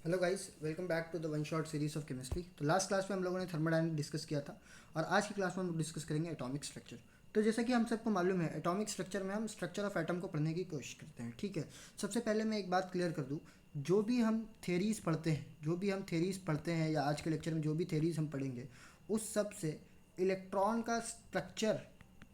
Hello guys, welcome back to the one shot series of chemistry. तो last class में हम लोगों ने थर्मोडायनामिक्स डिस्कस किया था और आज की क्लास में हम लोग डिस्कस करेंगे एटॉमिक स्ट्रक्चर। तो जैसा कि हम सबको मालूम है, एटॉमिक स्ट्रक्चर में हम स्ट्रक्चर ऑफ एटम को पढ़ने की कोशिश करते हैं। ठीक है, सबसे पहले मैं एक बात क्लियर कर दूँ। जो भी हम थेरीज़ पढ़ते हैं या आज के लेक्चर में जो भी थेरीज़ हम पढ़ेंगे, उस सब से इलेक्ट्रॉन का स्ट्रक्चर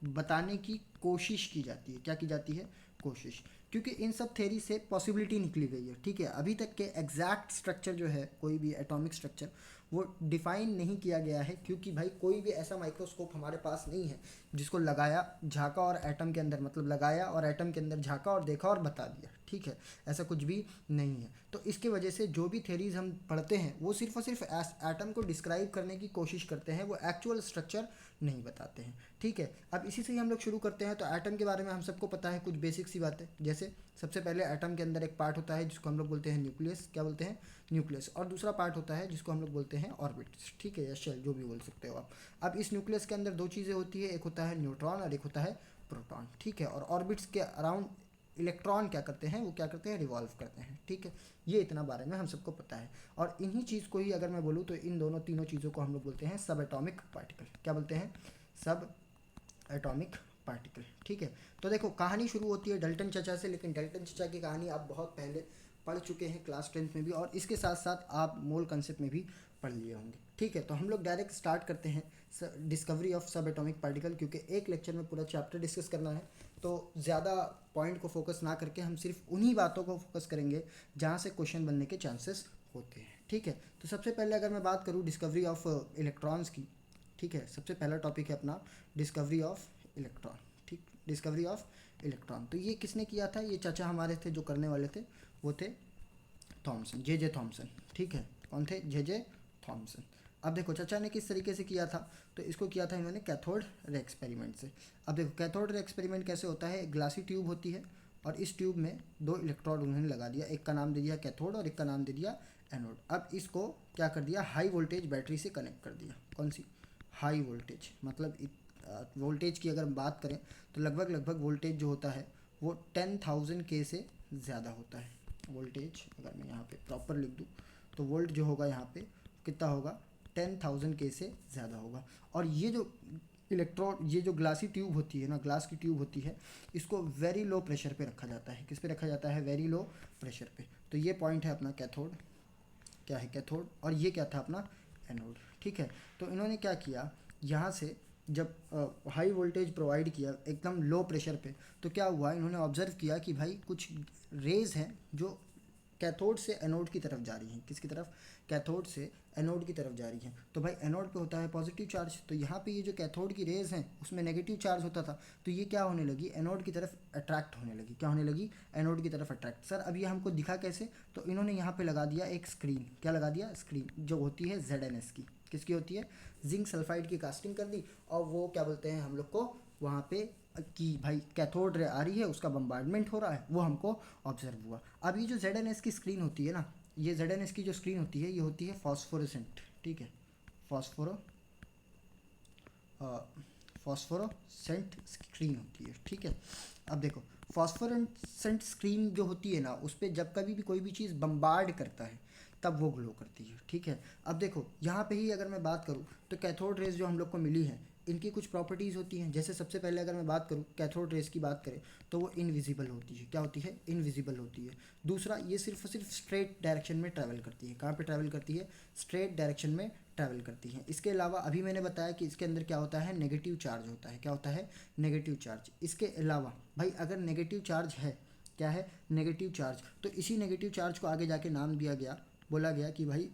बताने की कोशिश की जाती है। क्या की जाती है? कोशिश। क्योंकि इन सब थेरी से पॉसिबिलिटी निकली गई है। ठीक है, अभी तक के एग्जैक्ट स्ट्रक्चर जो है, कोई भी एटॉमिक स्ट्रक्चर, वो डिफाइन नहीं किया गया है। क्योंकि भाई कोई भी ऐसा माइक्रोस्कोप हमारे पास नहीं है जिसको लगाया, झांका और एटम के अंदर, मतलब लगाया और एटम के अंदर झांका और देखा और बता दिया। ठीक है, ऐसा कुछ भी नहीं है। तो इसके वजह से जो भी थेरीज हम पढ़ते हैं वो सिर्फ और सिर्फ एटम को डिस्क्राइब करने की कोशिश करते हैं, वो एक्चुअल स्ट्रक्चर नहीं बताते हैं। ठीक है, अब इसी से ही हम लोग शुरू करते हैं। तो एटम के बारे में हम सबको पता है कुछ बेसिक सी बातें। जैसे सबसे पहले एटम के अंदर एक पार्ट होता है जिसको हम लोग बोलते हैं न्यूक्लियस। क्या बोलते हैं? न्यूक्लियस। और दूसरा पार्ट होता है जिसको हम लोग बोलते हैं ऑर्बिट्स। ठीक है, या शेल, जो भी बोल सकते हो आप। अब इस न्यूक्लियस के अंदर दो चीज़ें होती है, एक होता है न्यूट्रॉन और एक होता है प्रोटॉन। ठीक है, और ऑर्बिट्स के अराउंड इलेक्ट्रॉन क्या करते हैं, वो क्या करते हैं, रिवॉल्व करते हैं। ठीक है, ये इतना बारे में हम सबको पता है। और इन्हीं चीज़ को ही अगर मैं बोलूँ तो इन दोनों तीनों चीज़ों को हम लोग बोलते हैं सब एटॉमिक पार्टिकल। क्या बोलते हैं? सब एटॉमिक पार्टिकल। ठीक है, तो देखो कहानी शुरू होती है डल्टन चचा से। लेकिन डल्टन चचा की कहानी आप बहुत पहले पढ़ चुके हैं क्लास 10th में भी, और इसके साथ साथ आप मोल कंसेप्ट में भी पढ़ लिए होंगे। ठीक है, तो हम लोग डायरेक्ट स्टार्ट करते हैं डिस्कवरी ऑफ सब एटॉमिक पार्टिकल। क्योंकि एक लेक्चर में पूरा चैप्टर डिस्कस करना है, तो ज़्यादा पॉइंट को फोकस ना करके हम सिर्फ उन्हीं बातों को फोकस करेंगे जहाँ से क्वेश्चन बनने के चांसेस होते हैं। ठीक है, तो सबसे पहले अगर मैं बात करूँ डिस्कवरी ऑफ इलेक्ट्रॉन्स की। ठीक है, सबसे पहला टॉपिक है अपना डिस्कवरी ऑफ इलेक्ट्रॉन। ठीक, डिस्कवरी ऑफ इलेक्ट्रॉन। तो ये किसने किया था? ये चाचा हमारे थे जो करने वाले थे, वो थे थॉमसन, जे जे थॉमसन। ठीक है, कौन थे? जे जे थॉमसन। अब देखो चाचा ने किस तरीके से किया था। तो इसको किया था इन्होंने कैथोड रे एक्सपेरिमेंट से। अब देखो कैथोड रे एक्सपेरिमेंट कैसे होता है। एक ग्लासी ट्यूब होती है और इस ट्यूब में दो इलेक्ट्रोड उन्होंने लगा दिया। एक का नाम दे दिया कैथोड और एक का नाम दे दिया एनोड। अब इसको क्या कर दिया, हाई वोल्टेज बैटरी से कनेक्ट कर दिया। कौन सी? High voltage. मतलब वोल्टेज की अगर हम बात करें तो लगभग लगभग वोल्टेज जो होता है वो 10,000 के से ज़्यादा होता है। वोल्टेज अगर मैं यहाँ पे प्रॉपर लिख दूँ तो वोल्ट जो होगा यहाँ पे कितना होगा, 10,000 के से ज़्यादा होगा। और ये जो इलेक्ट्रॉन, ये जो ग्लासी ट्यूब होती है ना, ग्लास की ट्यूब होती है, इसको वेरी लो प्रेशर पे रखा जाता है। किस पे रखा जाता है? वेरी लो प्रेशर पे। तो ये पॉइंट है अपना कैथोड। क्या है? कैथोड। और ये क्या था? अपना एनोड। ठीक है, तो इन्होंने क्या किया, यहाँ से जब हाई वोल्टेज प्रोवाइड किया एकदम लो प्रेशर पे, तो क्या हुआ, इन्होंने ऑब्जर्व किया कि भाई कुछ रेज हैं जो कैथोड से एनोड की तरफ जा रही हैं। किसकी तरफ? कैथोड से एनोड की तरफ जा रही हैं। तो भाई एनोड पे होता है पॉजिटिव चार्ज, तो यहाँ पे ये जो कैथोड की रेज हैं उसमें नेगेटिव चार्ज होता था। तो ये क्या होने लगी, एनोड की तरफ अट्रैक्ट होने लगी। क्या होने लगी? एनोड की तरफ अट्रैक्ट। सर अब ये हमको दिखा कैसे? तो इन्होंने यहाँ पे लगा दिया एक स्क्रीन। क्या लगा दिया? स्क्रीन, जो होती है ZNS की। किसकी होती है? जिंक सल्फाइड की कास्टिंग कर दी। और वो क्या बोलते हैं हम लोग को वहाँ पे कि भाई कैथोड रे आ रही है, उसका बम्बार्डमेंट हो रहा है, वो हमको ऑब्जर्व हुआ। अब ये जो ZNS की स्क्रीन होती है ना, ये ZNS की जो स्क्रीन होती है ये होती है फॉस्फोरेसेंट। ठीक है, फॉस्फोरो फॉस्फोरोसेंट स्क्रीन होती है। ठीक है, अब देखो फॉस्फोरेसेंट स्क्रीन जो होती है ना, उस पर जब कभी भी कोई भी चीज़ बम्बार्ड करता है तब वो ग्लो करती है। ठीक है, अब देखो यहाँ पे ही अगर मैं बात करूँ तो कैथोड रेज जो हम लोग को मिली है, इनकी कुछ प्रॉपर्टीज़ होती हैं। जैसे सबसे पहले अगर मैं बात करूँ कैथोड रेज की बात करें तो वो इनविजिबल होती है। क्या होती है? इनविजिबल होती है। दूसरा, ये सिर्फ और सिर्फ स्ट्रेट डायरेक्शन में ट्रैवल करती है। कहाँ पे ट्रैवल करती है? स्ट्रेट डायरेक्शन में ट्रैवल करती हैं। इसके अलावा अभी मैंने बताया कि इसके अंदर क्या होता है, नेगेटिव चार्ज होता है। क्या होता है? Negative charge. इसके अलावा भाई अगर नेगेटिव चार्ज है, क्या है? नेगेटिव चार्ज, तो इसी नेगेटिव चार्ज को आगे जाके नाम दिया गया, बोला गया कि भाई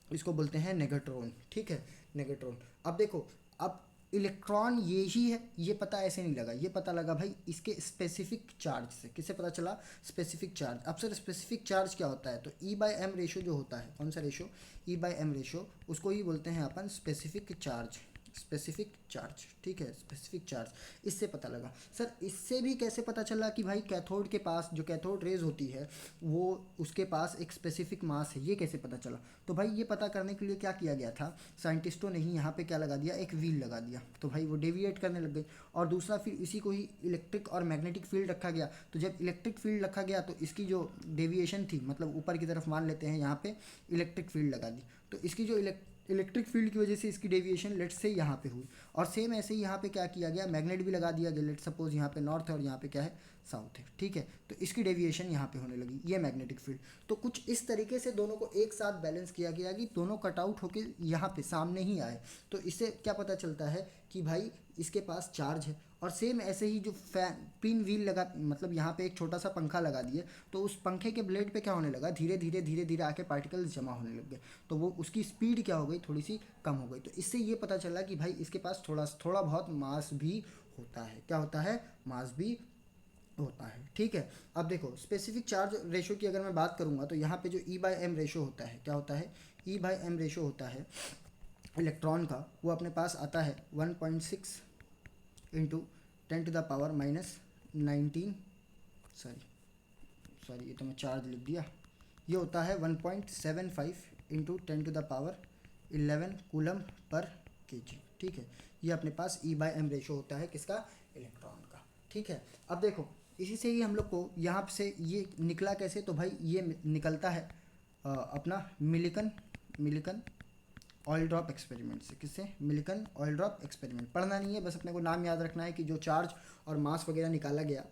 इसको बोलते हैं नेगेट्रॉन। ठीक है, नेगेट्रॉन। अब देखो, अब इलेक्ट्रॉन ये ही है, ये पता ऐसे नहीं लगा, ये पता लगा भाई इसके स्पेसिफिक चार्ज से। किससे पता चला? Specific charge. अब सर स्पेसिफिक चार्ज क्या होता है? तो E/m रेशो जो होता है, कौन सा रेशो? E/m रेशो, उसको ही बोलते हैं अपन स्पेसिफिक चार्ज। स्पेसिफिक चार्ज, ठीक है, स्पेसिफिक चार्ज, इससे पता लगा। सर इससे भी कैसे पता चला कि भाई कैथोड के पास जो कैथोड रेज होती है वो उसके पास एक स्पेसिफिक मास है, ये कैसे पता चला? तो भाई ये पता करने के लिए क्या किया गया था, साइंटिस्टों ने ही यहाँ पे क्या लगा दिया, एक व्हील लगा दिया, तो भाई वो डेविएट करने लग गई। और दूसरा फिर इसी को ही इलेक्ट्रिक और मैग्नेटिक फील्ड रखा गया, तो जब इलेक्ट्रिक फील्ड रखा गया तो इसकी जो डेविएशन थी, मतलब ऊपर की तरफ मान लेते हैं यहाँ पे इलेक्ट्रिक फील्ड लगा दी, तो इसकी जो इलेक्ट्रिक फील्ड की वजह से इसकी डेविएशन लेट से यहाँ पे हुई। और सेम ऐसे ही यहाँ पे क्या किया गया, मैग्नेट भी लगा दिया गया, लेट सपोज यहाँ पे नॉर्थ है और यहाँ पे क्या है, साउथ है, ठीक है, तो इसकी डेविएशन यहाँ पे होने लगी, ये मैग्नेटिक फील्ड। तो कुछ इस तरीके से दोनों को एक साथ बैलेंस किया गया कि दोनों कटआउट होके यहाँ पे सामने ही आए। तो इससे क्या पता चलता है कि भाई इसके पास चार्ज है। और सेम ऐसे ही जो फैन पिन व्हील लगा, मतलब यहाँ पे एक छोटा सा पंखा लगा दिए, तो उस पंखे के ब्लेड पे क्या होने लगा, धीरे धीरे धीरे धीरे आके पार्टिकल्स जमा होने लग गए, तो वो उसकी स्पीड क्या हो गई, थोड़ी सी कम हो गई। तो इससे ये पता चला कि भाई इसके पास थोड़ा बहुत मास भी होता है, क्या होता है, मास भी होता है, ठीक है। अब देखो स्पेसिफिक चार्ज रेशो की अगर मैं बात करूँगा तो यहाँ पे जो E/m रेशो होता है, क्या होता है, E/m रेशो होता है इलेक्ट्रॉन का, वो अपने पास आता है 1.6 इंटू 10⁻⁻19, सॉरी ये तो मैं चार्ज लिख दिया, ये होता है 1.75 इंटू 10⁻11 कूलम पर केजी, ठीक है। ये अपने पास E/m रेशो होता है किसका, इलेक्ट्रॉन का, ठीक है। अब देखो इसी से ही हम लोग को यहाँ से ये निकला कैसे, तो भाई ये निकलता है अपना मिलिकन ऑयल ड्रॉप एक्सपेरिमेंट से। किससे, मिलिकन ऑयल ड्रॉप एक्सपेरिमेंट। पढ़ना नहीं है, बस अपने को नाम याद रखना है कि जो चार्ज और मास वगैरह निकाला गया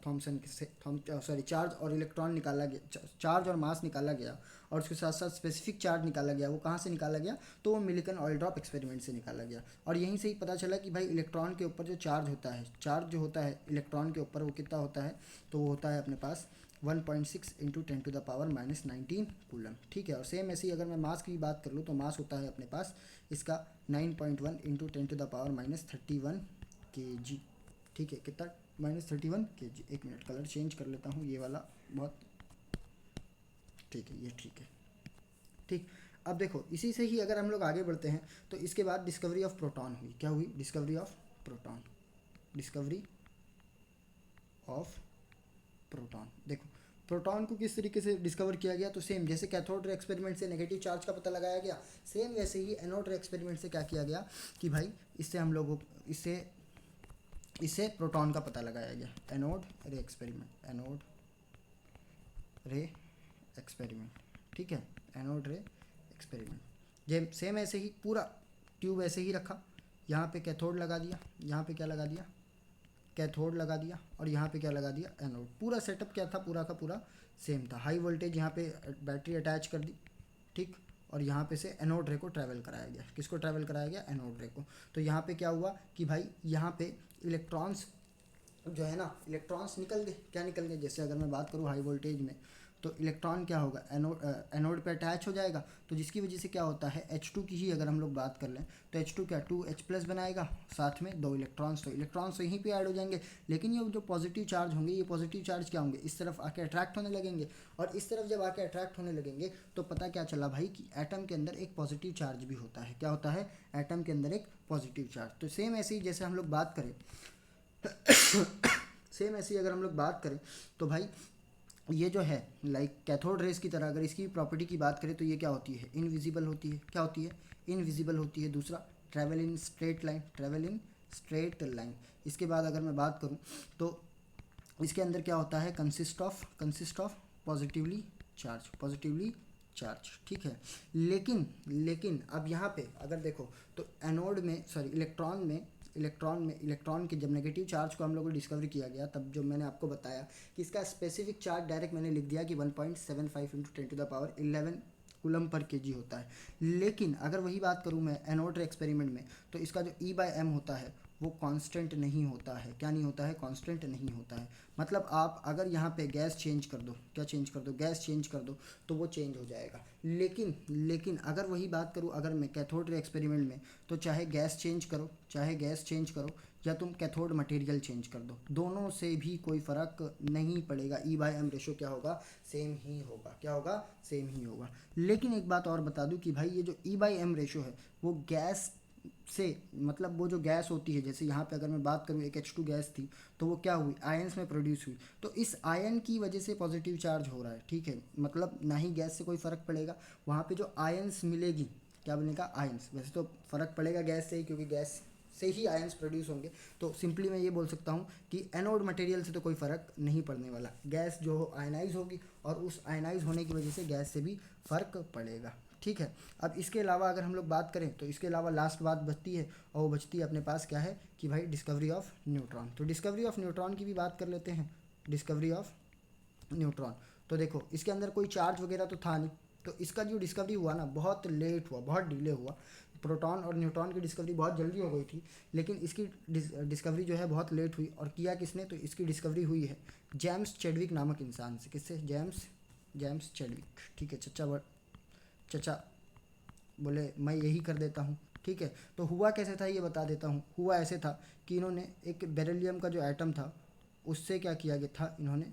चार्ज और इलेक्ट्रॉन निकाला गया, चार्ज और मास निकाला गया, और उसके साथ साथ स्पेसिफिक चार्ज निकाला गया, वो कहाँ से निकाला गया, तो वो मिलिकन ऑयल ड्रॉप एक्सपेरिमेंट से निकाला गया। और यहीं से ही पता चला कि भाई इलेक्ट्रॉन के ऊपर जो चार्ज होता है, चार्ज जो होता है इलेक्ट्रॉन के ऊपर वो कितना होता है, तो वो होता है अपने पास 1.6 इंटू 10⁻⁻19 कूलम, ठीक है। और सेम ऐसे ही अगर मैं मास की बात कर लूँ तो मास होता है अपने पास इसका 9.1 इंटू 10⁻31 kg, ठीक है, कितना, -31 kg। एक मिनट कलर चेंज कर लेता हूँ, ये वाला बहुत, ठीक है, ये ठीक है, ठीक। अब देखो इसी से ही अगर हम लोग आगे बढ़ते हैं तो इसके बाद डिस्कवरी ऑफ प्रोटॉन हुई, क्या हुई, discovery of proton, discovery of proton. देखो प्रोटॉन को किस तरीके से डिस्कवर किया गया, तो सेम जैसे कैथोड रे एक्सपेरिमेंट से नेगेटिव चार्ज का पता लगाया गया, सेम वैसे ही एनोड रे एक्सपेरिमेंट से क्या किया गया कि भाई इससे हम लोगों इससे प्रोटॉन का पता लगाया गया, एनोड रे एक्सपेरिमेंट, ठीक है, एनोड रे एक्सपेरिमेंट। जे सेम ऐसे ही पूरा ट्यूब ऐसे ही रखा, यहाँ पे कैथोड लगा दिया, यहाँ पे क्या लगा दिया, कैथोड लगा दिया, और यहाँ पे क्या लगा दिया, एनोड। पूरा सेटअप क्या था, पूरा का पूरा सेम था। हाई वोल्टेज यहाँ पे बैटरी अटैच कर दी, ठीक, और यहाँ पे से एनोड रे को ट्रैवल कराया गया, किसको ट्रैवल कराया गया, एनोड रे को। तो यहाँ पे क्या हुआ कि भाई यहाँ पे इलेक्ट्रॉन्स जो है ना, इलेक्ट्रॉन्स निकल गए, क्या निकल गए, जैसे अगर मैं बात करूँ हाई वोल्टेज में, तो इलेक्ट्रॉन क्या होगा, एनोड पे अटैच हो जाएगा, तो जिसकी वजह से क्या होता है, H2 की ही अगर हम लोग बात कर लें तो H2 क्या 2H+ बनाएगा, साथ में 2 इलेक्ट्रॉन्स, तो इलेक्ट्रॉन्स तो यहीं पे ऐड हो जाएंगे। लेकिन ये जो पॉजिटिव चार्ज होंगे, ये पॉजिटिव चार्ज क्या होंगे, इस तरफ आके अट्रैक्ट होने लगेंगे, और इस तरफ जब आके अट्रैक्ट होने लगेंगे तो पता क्या चला भाई कि एटम के अंदर एक पॉजिटिव चार्ज भी होता है, क्या होता है, एटम के अंदर एक पॉजिटिव चार्ज। तो सेम ऐसे ही जैसे हम लोग बात करें सेम ऐसे ही अगर हम लोग बात करें तो भाई ये जो है लाइक कैथोड रेस की तरह, अगर इसकी प्रॉपर्टी की बात करें तो ये क्या होती है, इनविजिबल होती है, क्या होती है, इनविजिबल होती है। दूसरा ट्रैवल इन स्ट्रेट लाइन, इसके बाद अगर मैं बात करूं तो इसके अंदर क्या होता है, कंसिस्ट ऑफ पॉजिटिवली चार्ज, ठीक है। लेकिन अब यहाँ पे अगर देखो तो एनोड में इलेक्ट्रॉन के जब नेगेटिव चार्ज को हम लोगों को डिस्कवर किया गया, तब जो मैंने आपको बताया कि इसका स्पेसिफिक चार्ज डायरेक्ट मैंने लिख दिया कि 1.75 इंटू 10⁻11 कूलम पर केजी होता है। लेकिन अगर वही बात करूँ मैं एनोड रे एक्सपेरिमेंट में, तो इसका जो E/m होता है वो कांस्टेंट नहीं होता है, क्या नहीं होता है, कांस्टेंट नहीं होता है। मतलब आप अगर यहाँ पे गैस चेंज कर दो, क्या चेंज कर दो, गैस चेंज कर दो, तो वो चेंज हो जाएगा। लेकिन अगर वही बात करूँ अगर मैं कैथोड रे एक्सपेरिमेंट में, तो चाहे गैस चेंज करो या तुम कैथोड मटेरियल चेंज कर दो, दोनों से भी कोई फ़र्क नहीं पड़ेगा, E/m रेशो क्या होगा, सेम ही होगा, क्या होगा, सेम ही होगा। लेकिन एक बात और बता दूं कि भाई ये जो E/m रेशो है वो गैस से, मतलब वो जो गैस होती है, जैसे यहाँ पे अगर मैं बात करूँ एक H2 गैस थी, तो वो क्या हुई, आयंस में प्रोड्यूस हुई, तो इस आयन की वजह से पॉजिटिव चार्ज हो रहा है, ठीक है। मतलब ना ही गैस से कोई फ़र्क पड़ेगा, वहाँ पे जो आयंस मिलेगी, क्या बनेगा, आयंस। वैसे तो फ़र्क पड़ेगा गैस से ही, क्योंकि गैस से ही आयंस प्रोड्यूस होंगे, तो सिंपली मैं ये बोल सकता हूँ कि एनोड मटेरियल से तो कोई फ़र्क नहीं पड़ने वाला, गैस जो आयनाइज होगी और उस आयनाइज होने की वजह से गैस से भी फ़र्क पड़ेगा, ठीक है। अब इसके अलावा अगर हम लोग बात करें तो इसके अलावा लास्ट बात बचती है, और वो बचती है अपने पास क्या है कि भाई डिस्कवरी ऑफ न्यूट्रॉन। तो डिस्कवरी ऑफ न्यूट्रॉन की भी बात कर लेते हैं। डिस्कवरी ऑफ न्यूट्रॉन, तो देखो इसके अंदर कोई चार्ज वगैरह तो था नहीं, तो इसका जो डिस्कवरी हुआ ना बहुत लेट हुआ, बहुत डिले हुआ। प्रोटॉन और न्यूट्रॉन की डिस्कवरी बहुत जल्दी हो गई थी, लेकिन इसकी डिस्कवरी जो है बहुत लेट हुई। और किया किसने, तो इसकी डिस्कवरी हुई है जेम्स चैडविक नामक इंसान से। किससे, जेम्स चैडविक, ठीक है। चचा बोले मैं यही कर देता हूँ, ठीक है। तो हुआ कैसे था ये बता देता हूँ। हुआ ऐसे था कि इन्होंने एक बेरिलियम का जो एटम था उससे क्या किया गया था, इन्होंने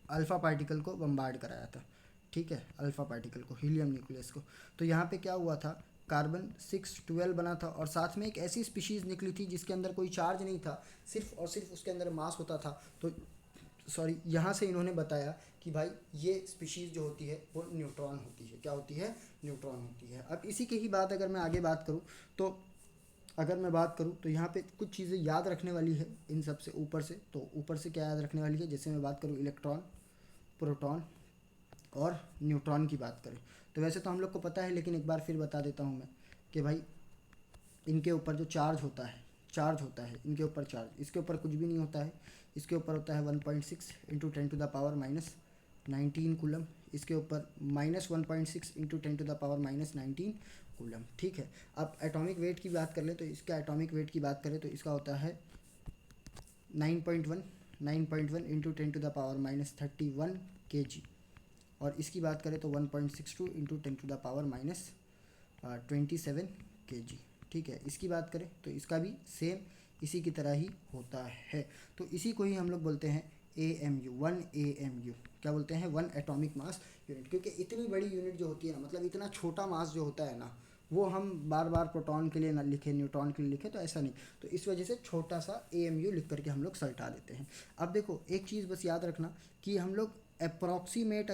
अल्फ़ा पार्टिकल को बम्बार्ड कराया था, ठीक है, अल्फ़ा पार्टिकल को, हीलियम न्यूक्लियस को। तो यहाँ पे क्या हुआ था, कार्बन 612 बना था, और साथ में एक ऐसी स्पीशीज़ निकली थी जिसके अंदर कोई चार्ज नहीं था, सिर्फ और सिर्फ उसके अंदर मास होता था। तो सॉरी, यहाँ से इन्होंने बताया कि भाई ये स्पीशीज़ जो होती है वो न्यूट्रॉन होती है। क्या होती है, न्यूट्रॉन होती है। अब इसी की ही बात अगर मैं आगे बात करूँ, तो अगर मैं बात करूँ तो यहाँ पे कुछ चीज़ें याद रखने वाली है इन सब से ऊपर से। तो ऊपर से क्या याद रखने वाली है, जैसे मैं बात करूँ इलेक्ट्रॉन, प्रोटॉन और न्यूट्रॉन की बात करें, तो वैसे तो हम लोग को पता है, लेकिन एक बार फिर बता देता हूँ मैं कि भाई इनके ऊपर जो चार्ज होता है इनके ऊपर चार्ज, इसके ऊपर कुछ भी नहीं होता है, इसके ऊपर होता है 1.6 इंटू 10⁻⁻19 कूलम, इसके ऊपर -1.6 इंटू 10⁻⁻19 कूलम, ठीक है। अब एटॉमिक वेट की बात कर ले, तो इसका एटॉमिक वेट की बात करें तो इसका होता है 9.1 इंटू 10⁻31 kg, और इसकी बात करें तो 1.62 इंटू 10⁻27 kg, ठीक है। इसकी बात करें तो इसका भी सेम इसी की तरह ही होता है। तो इसी को ही हम लोग बोलते हैं AMU, 1 AMU। क्या बोलते हैं, 1 एटॉमिक मास यूनिट, क्योंकि इतनी बड़ी यूनिट जो होती है ना, मतलब इतना छोटा मास जो होता है ना, वो हम बार बार प्रोटॉन के लिए ना लिखे, न्यूट्रॉन के लिए लिखे, तो ऐसा नहीं। तो इस वजह से छोटा सा AMU लिख करके हम लोग सल्टा देते हैं। अब देखो एक चीज़ बस याद रखना कि हम लोग अप्रॉक्सीमेट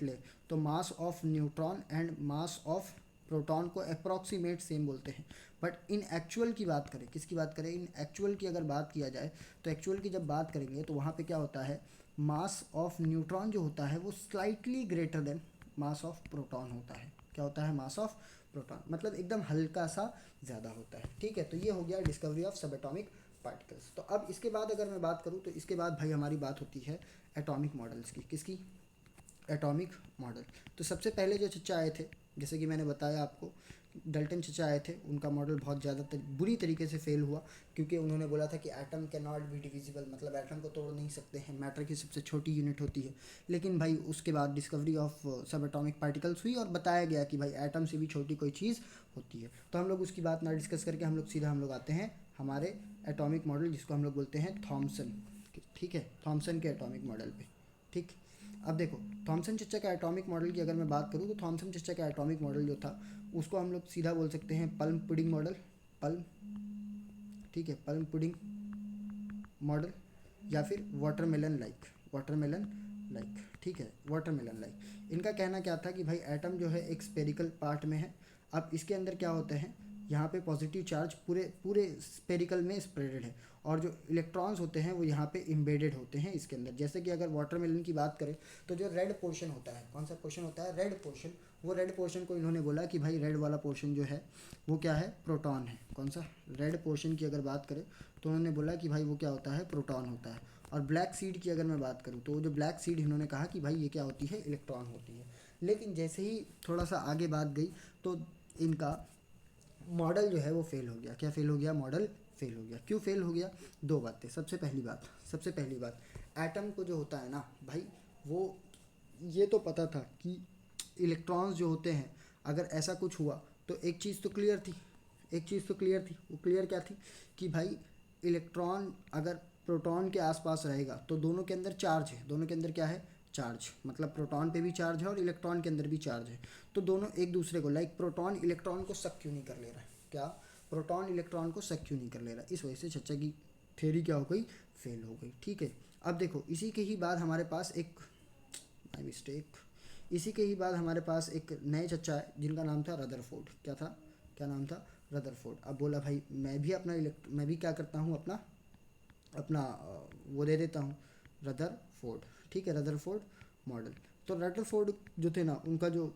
ले तो mass of neutron and mass of proton को अप्रॉक्सीमेट सेम बोलते हैं। बट इन एक्चुअल की बात करें, किसकी बात करें, इन एक्चुअल की अगर बात किया जाए, तो एक्चुअल की जब बात करेंगे तो वहाँ पे क्या होता है, मास ऑफ न्यूट्रॉन जो होता है वो slightly greater then mass of proton होता है। क्या होता है, मास ऑफ प्रोटॉन, मतलब एकदम हल्का सा ज़्यादा होता है, ठीक है। तो ये हो गया डिस्कवरी ऑफ सब एटॉमिक पार्टिकल्स। तो अब इसके बाद अगर मैं बात करूँ तो इसके बाद भाई हमारी बात होती है एटॉमिक मॉडल्स की। किसकी, एटॉमिक मॉडल। तो सबसे पहले जो चचा आए थे, जैसे कि मैंने बताया आपको, डल्टन चचा आए थे, उनका मॉडल बहुत ज़्यादा बुरी तरीके से फेल हुआ, क्योंकि उन्होंने बोला था कि atom can not be divisible, मतलब एटम को तोड़ नहीं सकते हैं, मैटर की सबसे छोटी यूनिट होती है। लेकिन भाई उसके बाद डिस्कवरी ऑफ सब एटॉमिक पार्टिकल्स हुई और बताया गया कि भाई एटम से भी छोटी कोई चीज़ होती है। तो हम लोग उसकी बात ना डिस्कस करके हम लोग सीधा हम लोग आते हैं हमारे एटॉमिक मॉडल, जिसको हम लोग बोलते हैं थॉमसन, ठीक है, थॉमसन के एटॉमिक मॉडल पे, ठीक। अब देखो थॉमसन चचा का एटॉमिक मॉडल की अगर मैं बात करूँ, तो थॉमसन चचा का एटॉमिक मॉडल जो था उसको हम लोग सीधा बोल सकते हैं पल्म पुडिंग मॉडल, पल्म, ठीक है, पल्म पुडिंग मॉडल, या फिर वाटरमेलन लाइक, ठीक है, वाटरमेलन लाइक। इनका कहना क्या था कि भाई एटम जो है एक स्पेरिकल पार्ट में है। अब इसके अंदर क्या होते हैं, यहाँ पे पॉजिटिव चार्ज पूरे पूरे स्पेरिकल में स्प्रेडेड है, और जो इलेक्ट्रॉन्स होते हैं वो यहाँ पे इम्बेडेड होते हैं इसके अंदर। जैसे कि अगर वाटरमेलन की बात करें तो जो रेड पोर्शन होता है, कौन सा पोर्शन होता है, रेड पोर्शन, वो रेड पोर्शन को इन्होंने बोला कि भाई रेड वाला पोर्शन जो है वो क्या है, प्रोटॉन है। कौन सा, रेड पोर्शन की अगर बात करें तो उन्होंने बोला कि भाई वो क्या होता है, प्रोटॉन होता है। और ब्लैक सीड की अगर मैं बात करूँ तो जो ब्लैक सीड इन्होंने कहा कि भाई ये क्या होती है, इलेक्ट्रॉन होती है। लेकिन जैसे ही थोड़ा सा आगे बात गई तो इनका मॉडल जो है वो फेल हो गया। क्या फेल हो गया, मॉडल फेल हो गया। क्यों फेल हो गया, दो बातें। सबसे पहली बात एटम को जो होता है ना भाई, वो ये तो पता था कि इलेक्ट्रॉन्स जो होते हैं अगर ऐसा कुछ हुआ तो एक चीज़ तो क्लियर थी, वो क्लियर क्या थी कि भाई इलेक्ट्रॉन अगर प्रोटॉन के आसपास रहेगा तो दोनों के अंदर चार्ज है, दोनों के अंदर क्या है, चार्ज, मतलब प्रोटॉन पे भी चार्ज है और इलेक्ट्रॉन के अंदर भी चार्ज है, तो दोनों एक दूसरे को लाइक प्रोटॉन इलेक्ट्रॉन को सक क्यों नहीं कर ले रहा है, क्या प्रोटॉन इलेक्ट्रॉन को सक क्यों नहीं कर ले रहा है, इस वजह से चर्चा की थ्योरी क्या हो गई, फेल हो गई। ठीक है, अब देखो इसी के ही बाद हमारे पास एक माई मिस्टेक, इसी के ही बाद हमारे पास एक नए चचा है जिनका नाम था रदरफोर्ड। क्या था, क्या नाम था, रदरफोर्ड। अब बोला भाई मैं भी क्या करता हूँ, अपना अपना वो दे देता हूँ, रदरफोर्ड। ठीक है, रदरफोर्ड मॉडल। तो रदरफोर्ड जो थे ना, उनका जो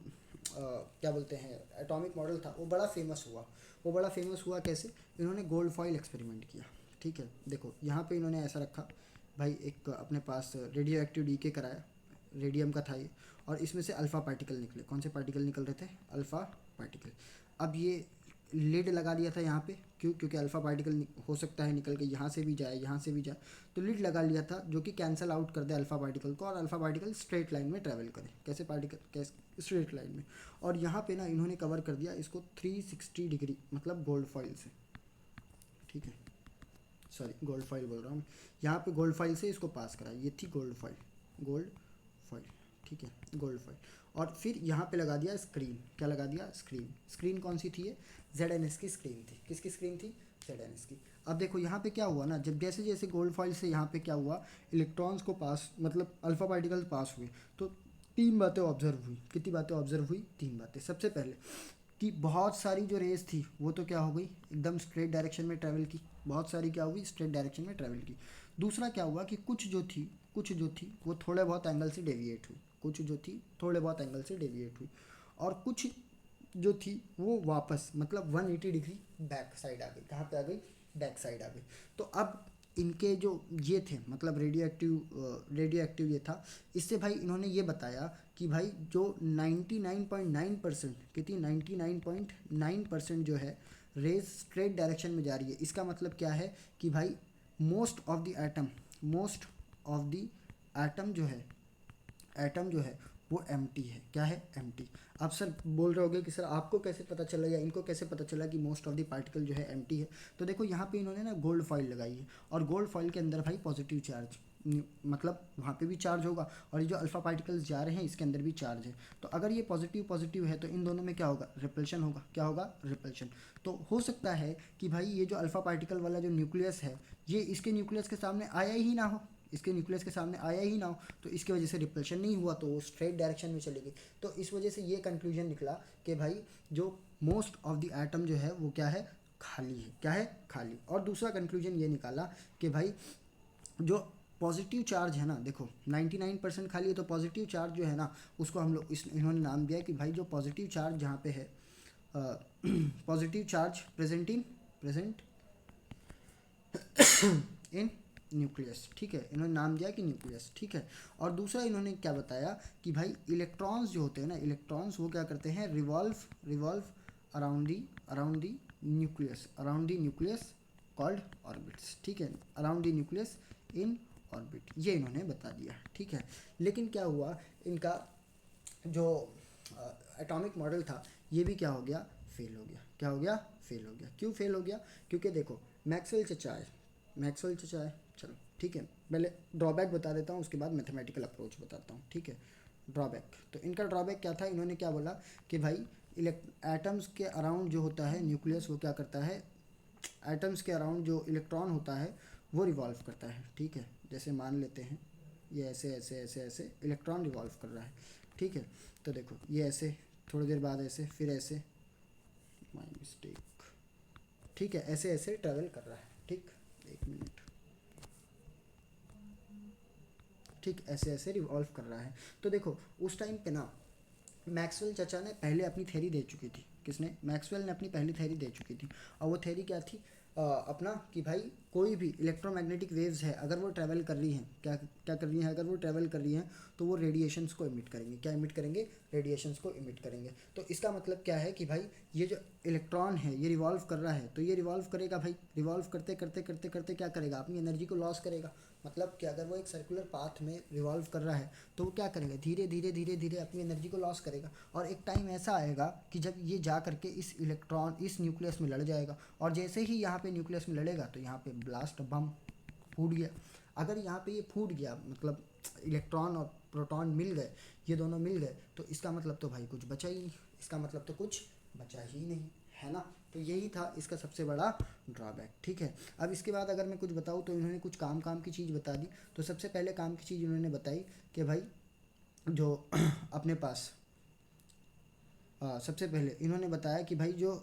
क्या बोलते हैं एटॉमिक मॉडल था, वो बड़ा फेमस हुआ। वो बड़ा फेमस हुआ कैसे, इन्होंने गोल्ड फॉइल एक्सपेरिमेंट किया। ठीक है, देखो यहाँ पे इन्होंने ऐसा रखा भाई, एक अपने पास रेडियो एक्टिव डीके कराया, रेडियम का था ये, और इसमें से अल्फ़ा पार्टिकल निकले। कौन से पार्टिकल निकल रहे थे, अल्फ़ा पार्टिकल। अब ये लिड लगा दिया था यहाँ पे, क्यों, क्योंकि अल्फ़ा पार्टिकल हो सकता है निकल के यहाँ से भी जाए, यहाँ से भी जाए, तो लिड लगा लिया था जो कि कैंसिल आउट कर दे अल्फ़ा पार्टिकल को, और अल्फ़ा पार्टिकल स्ट्रेट लाइन में ट्रैवल करे। कैसे पार्टिकल, कैसे स्ट्रेट लाइन में। और यहाँ पे ना इन्होंने कवर कर दिया इसको 360 डिग्री, मतलब गोल्ड फॉइल से। ठीक है, सॉरी गोल्ड फॉइल बोल रहा हूँ, यहाँ पे गोल्ड फॉइल से इसको पास करा, ये थी गोल्ड फॉइल, गोल्ड फॉइल। ठीक है, गोल्ड फॉइल। और फिर यहाँ पे लगा दिया स्क्रीन। क्या लगा दिया, स्क्रीन। स्क्रीन कौन सी थी, ये ZNS की स्क्रीन थी। किसकी स्क्रीन थी, ZNS की। अब देखो यहाँ पे क्या हुआ ना, जब जैसे जैसे गोल्ड फॉइल से यहाँ पे क्या हुआ, इलेक्ट्रॉन्स को पास, मतलब अल्फ़ा पार्टिकल पास हुए, तो तीन बातें ऑब्जर्व हुई। कितनी बातें ऑब्जर्व हुई, तीन बातें। सबसे पहले कि बहुत सारी जो रेस थी वो तो क्या हो गई, एकदम स्ट्रेट डायरेक्शन में ट्रैवल की, बहुत सारी क्या हुई, स्ट्रेट डायरेक्शन में ट्रैवल की। दूसरा क्या हुआ कि कुछ जो थी वो थोड़े बहुत एंगल से डेविएट हुई, कुछ जो थी थोड़े बहुत एंगल से डेविएट हुई, और कुछ जो थी वो वापस, मतलब 180 डिग्री बैक साइड आ गई। कहाँ पे आ गई, बैक साइड आ गई। तो अब इनके जो ये थे, मतलब रेडियो एक्टिव ये था, इससे भाई इन्होंने ये बताया कि भाई जो 99.9% कितनी 99.9% जो है रेज स्ट्रेट डायरेक्शन में जा रही है, इसका मतलब क्या है कि भाई मोस्ट ऑफ द एटम जो है वो एम्प्टी है। क्या है, एम्प्टी। आप सर बोल रहे होगे कि सर आपको कैसे पता चला या इनको कैसे पता चला कि मोस्ट ऑफ द पार्टिकल जो है एम्प्टी है। तो देखो यहाँ पे इन्होंने ना गोल्ड फॉइल लगाई है, और गोल्ड फॉइल के अंदर भाई पॉजिटिव चार्ज, मतलब वहाँ पे भी चार्ज होगा, और ये जो अल्फ़ा पार्टिकल्स जा रहे हैं इसके अंदर भी चार्ज है। तो अगर ये पॉजिटिव है तो इन दोनों में क्या होगा, रिपल्शन होगा। क्या होगा, रिपल्शन। तो हो सकता है कि भाई ये जो अल्फ़ा पार्टिकल वाला जो न्यूक्लियस है, ये इसके न्यूक्लियस के सामने आया ही ना हो, तो इसकी वजह से रिपल्शन नहीं हुआ, तो वो स्ट्रेट डायरेक्शन में चली गई। तो इस वजह से ये कंक्लूजन निकला कि भाई जो मोस्ट ऑफ द एटम जो है वो क्या है, खाली है। क्या है, खाली। और दूसरा कंक्लूजन ये निकाला कि भाई जो पॉजिटिव चार्ज है ना, देखो 99% खाली है, तो पॉजिटिव चार्ज जो है ना उसको हम लोग इन्होंने नाम दिया कि भाई जो पॉजिटिव चार्ज जहाँ पे है, positive charge present in nucleus. ठीक है, इन्होंने नाम दिया कि न्यूक्लियस। ठीक है, और दूसरा इन्होंने क्या बताया कि भाई इलेक्ट्रॉन्स जो होते हैं ना, इलेक्ट्रॉन्स वो क्या करते हैं, revolve around the nucleus called orbits. ठीक है, around the nucleus in orbit, ये इन्होंने बता दिया। ठीक है, लेकिन क्या हुआ, इनका जो एटॉमिक मॉडल था ये भी क्या हो गया, फेल हो गया। क्या हो गया, फेल हो गया। क्यों फेल हो गया, क्योंकि देखो मैक्सवेल चचा है। चलो ठीक है, पहले ड्रॉबैक बता देता हूँ, उसके बाद मैथमेटिकल अप्रोच बताता हूँ। ठीक है, ड्रॉबैक, तो इनका ड्रॉबैक क्या था, इन्होंने क्या बोला कि भाई एटम्स के अराउंड जो होता है न्यूक्लियस, वो क्या करता है, एटम्स के अराउंड जो इलेक्ट्रॉन होता है वो रिवॉल्व करता है। ठीक है, जैसे मान लेते हैं ये ऐसे इलेक्ट्रॉन रिवॉल्व कर रहा है। ठीक है, तो देखो ये ऐसे, थोड़ी देर बाद ऐसे, फिर ऐसे, माय मिस्टेक। ठीक है, ऐसे ट्रैवल कर रहा है। ठीक, एक मिनट। ठीक, ऐसे रिवॉल्व कर रहा है। तो देखो उस टाइम पे ना मैक्सवेल चचा ने पहले अपनी थ्योरी दे चुकी थी। किसने, मैक्सवेल ने अपनी पहली थ्योरी दे चुकी थी, और वो थ्योरी क्या थी, अपना कि भाई कोई भी इलेक्ट्रोमैग्नेटिक वेव्स है अगर वो ट्रैवल कर रही हैं, क्या कर रही हैं, अगर वो ट्रैवल कर रही हैं तो वो रेडिएशंस को इमिट करेंगे। क्या इमिट करेंगे, रेडिएशंस को इमिट करेंगे। तो इसका मतलब क्या है कि भाई ये जो इलेक्ट्रॉन है ये रिवॉल्व कर रहा है, तो ये रिवॉल्व करेगा भाई, रिवॉल्व करते करते करते करते क्या करेगा, अपनी एनर्जी को लॉस करेगा। मतलब कि अगर वो एक सर्कुलर पाथ में रिवॉल्व कर रहा है तो वो क्या करेगा, धीरे धीरे अपनी एनर्जी को लॉस करेगा, और एक टाइम ऐसा आएगा कि जब ये जा करके इस न्यूक्लियस में लड़ जाएगा, और जैसे ही यहाँ पे न्यूक्लियस में लड़ेगा तो यहाँ पे ब्लास्ट बम फूट गया। अगर यहाँ पे ये फूट गया, मतलब इलेक्ट्रॉन और प्रोटॉन मिल गए, ये दोनों मिल गए, तो इसका मतलब तो भाई कुछ बचा ही नहीं, इसका मतलब तो कुछ बचा ही नहीं, है ना। तो यही था इसका सबसे बड़ा ड्रॉबैक, ठीक है। अब इसके बाद अगर मैं कुछ बताऊँ तो इन्होंने कुछ काम की चीज़ बता दी। तो सबसे पहले काम की चीज़ इन्होंने बताई कि भाई जो अपने पास सबसे पहले इन्होंने बताया कि भाई जो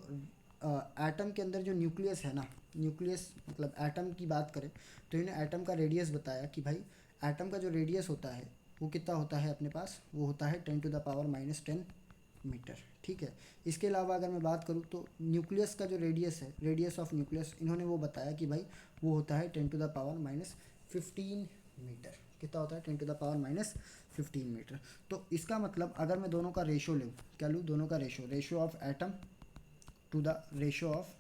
एटम के अंदर जो न्यूक्लियस है ना, न्यूक्लियस मतलब एटम की बात करें तो इन्होंने एटम का रेडियस बताया कि भाई एटम का जो रेडियस होता है वो कितना होता है अपने पास, वो होता है 10⁻⁻10 मीटर, ठीक है। इसके अलावा अगर मैं बात करूँ तो न्यूक्लियस का जो रेडियस है, रेडियस ऑफ न्यूक्लियस, इन्होंने वो बताया कि भाई वो होता है 10⁻⁻15 मीटर। कितना होता है 10⁻⁻15 मीटर। तो इसका मतलब अगर मैं दोनों का रेशो लूँ, क्या लूँ, दोनों का ratio of atom to the ratio of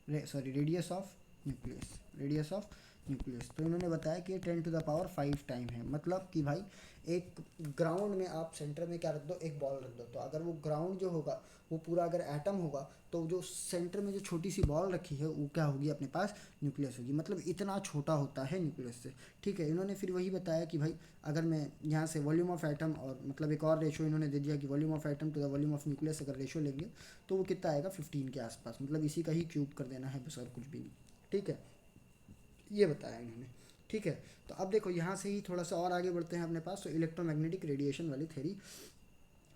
radius of nucleus, radius of nucleus, तो इन्होंने बताया कि 10⁻5 टाइम है। मतलब कि भाई एक ग्राउंड में आप सेंटर में क्या रख दो, एक बॉल रख दो, तो अगर वो ग्राउंड जो होगा वो पूरा अगर एटम होगा तो जो सेंटर में जो छोटी सी बॉल रखी है वो क्या होगी अपने पास, न्यूक्लियस होगी। मतलब इतना छोटा होता है न्यूक्लियस से, ठीक है। इन्होंने फिर वही बताया कि भाई अगर मैं यहाँ से वॉल्यूम ऑफ एटम और मतलब एक और रेशो इन्होंने दे दिया कि volume of atom to the volume of nucleus अगर रेशो लेंगे तो वो कितना आएगा 15 के आसपास, मतलब इसी का ही क्यूब कर देना है बस और कुछ भी नहीं, ठीक है। ये बताया इन्होंने, ठीक है। तो अब देखो यहाँ से ही थोड़ा सा और आगे बढ़ते हैं अपने पास, तो इलेक्ट्रोमैग्नेटिक रेडिएशन वाली थ्योरी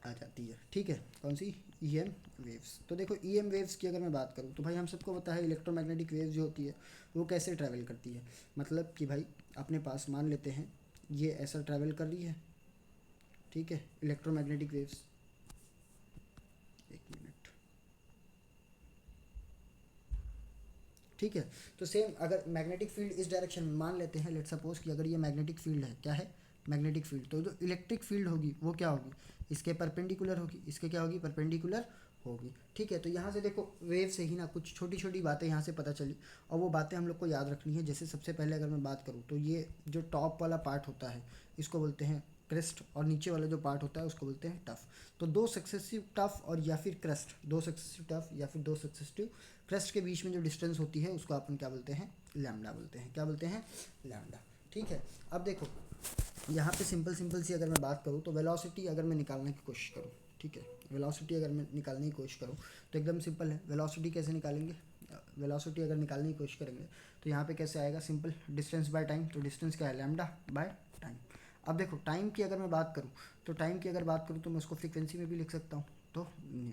आ जाती है, ठीक है। कौन सी, ईएम वेव्स। तो देखो ईएम वेव्स की अगर मैं बात करूँ तो भाई हम सबको पता है इलेक्ट्रोमैग्नेटिक वेव्स जो होती है वो कैसे ट्रैवल करती है। मतलब कि भाई अपने पास मान लेते हैं ये ऐसा ट्रैवल कर रही है, ठीक है, इलेक्ट्रोमैग्नेटिक वेव्स। एक मिनट, ठीक है। तो सेम अगर मैग्नेटिक फील्ड इस डायरेक्शन में मान लेते हैं, लेट सपोज कि अगर ये मैग्नेटिक फील्ड है, क्या है, मैग्नेटिक फील्ड, तो जो इलेक्ट्रिक फील्ड होगी वो क्या होगी, इसके परपेंडिकुलर होगी, इसके क्या होगी, परपेंडिकुलर होगी, ठीक है। तो यहाँ से देखो वेव से ही ना कुछ छोटी छोटी बातें यहाँ से पता चली, और वो बातें हम लोग को याद रखनी है। जैसे सबसे पहले अगर मैं बात करूँ तो ये जो टॉप वाला पार्ट होता है इसको बोलते हैं क्रेस्ट, और नीचे वाला जो पार्ट होता है उसको बोलते हैं टफ। तो दो सक्सेसिव टफ और या फिर क्रस्ट, दो सक्सेसिव टफ या फिर दो सक्सेसिव क्रस्ट के बीच में जो डिस्टेंस होती है उसको अपन क्या बोलते हैं, लैम्डा बोलते हैं। क्या बोलते हैं, लैम्डा, ठीक है। अब देखो यहाँ पे सिंपल सिंपल सी अगर मैं बात करूँ तो वेलोसिटी अगर मैं निकालने की कोशिश करूँ, ठीक है, वेलोसिटी अगर मैं निकालने की कोशिश करूँ तो एकदम सिंपल है। वेलोसिटी कैसे निकालेंगे, वेलोसिटी अगर निकालने की कोशिश करेंगे तो यहाँ पे कैसे आएगा, सिंपल, डिस्टेंस बाय टाइम। तो डिस्टेंस क्या है, लैम्डा बाय टाइम। अब देखो टाइम की अगर मैं बात करूँ तो टाइम की अगर बात करूँ तो मैं उसको फ्रीक्वेंसी में भी लिख सकता हूँ, तो न्यू,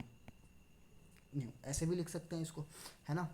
न्यू ऐसे भी लिख सकते हैं इसको, है ना।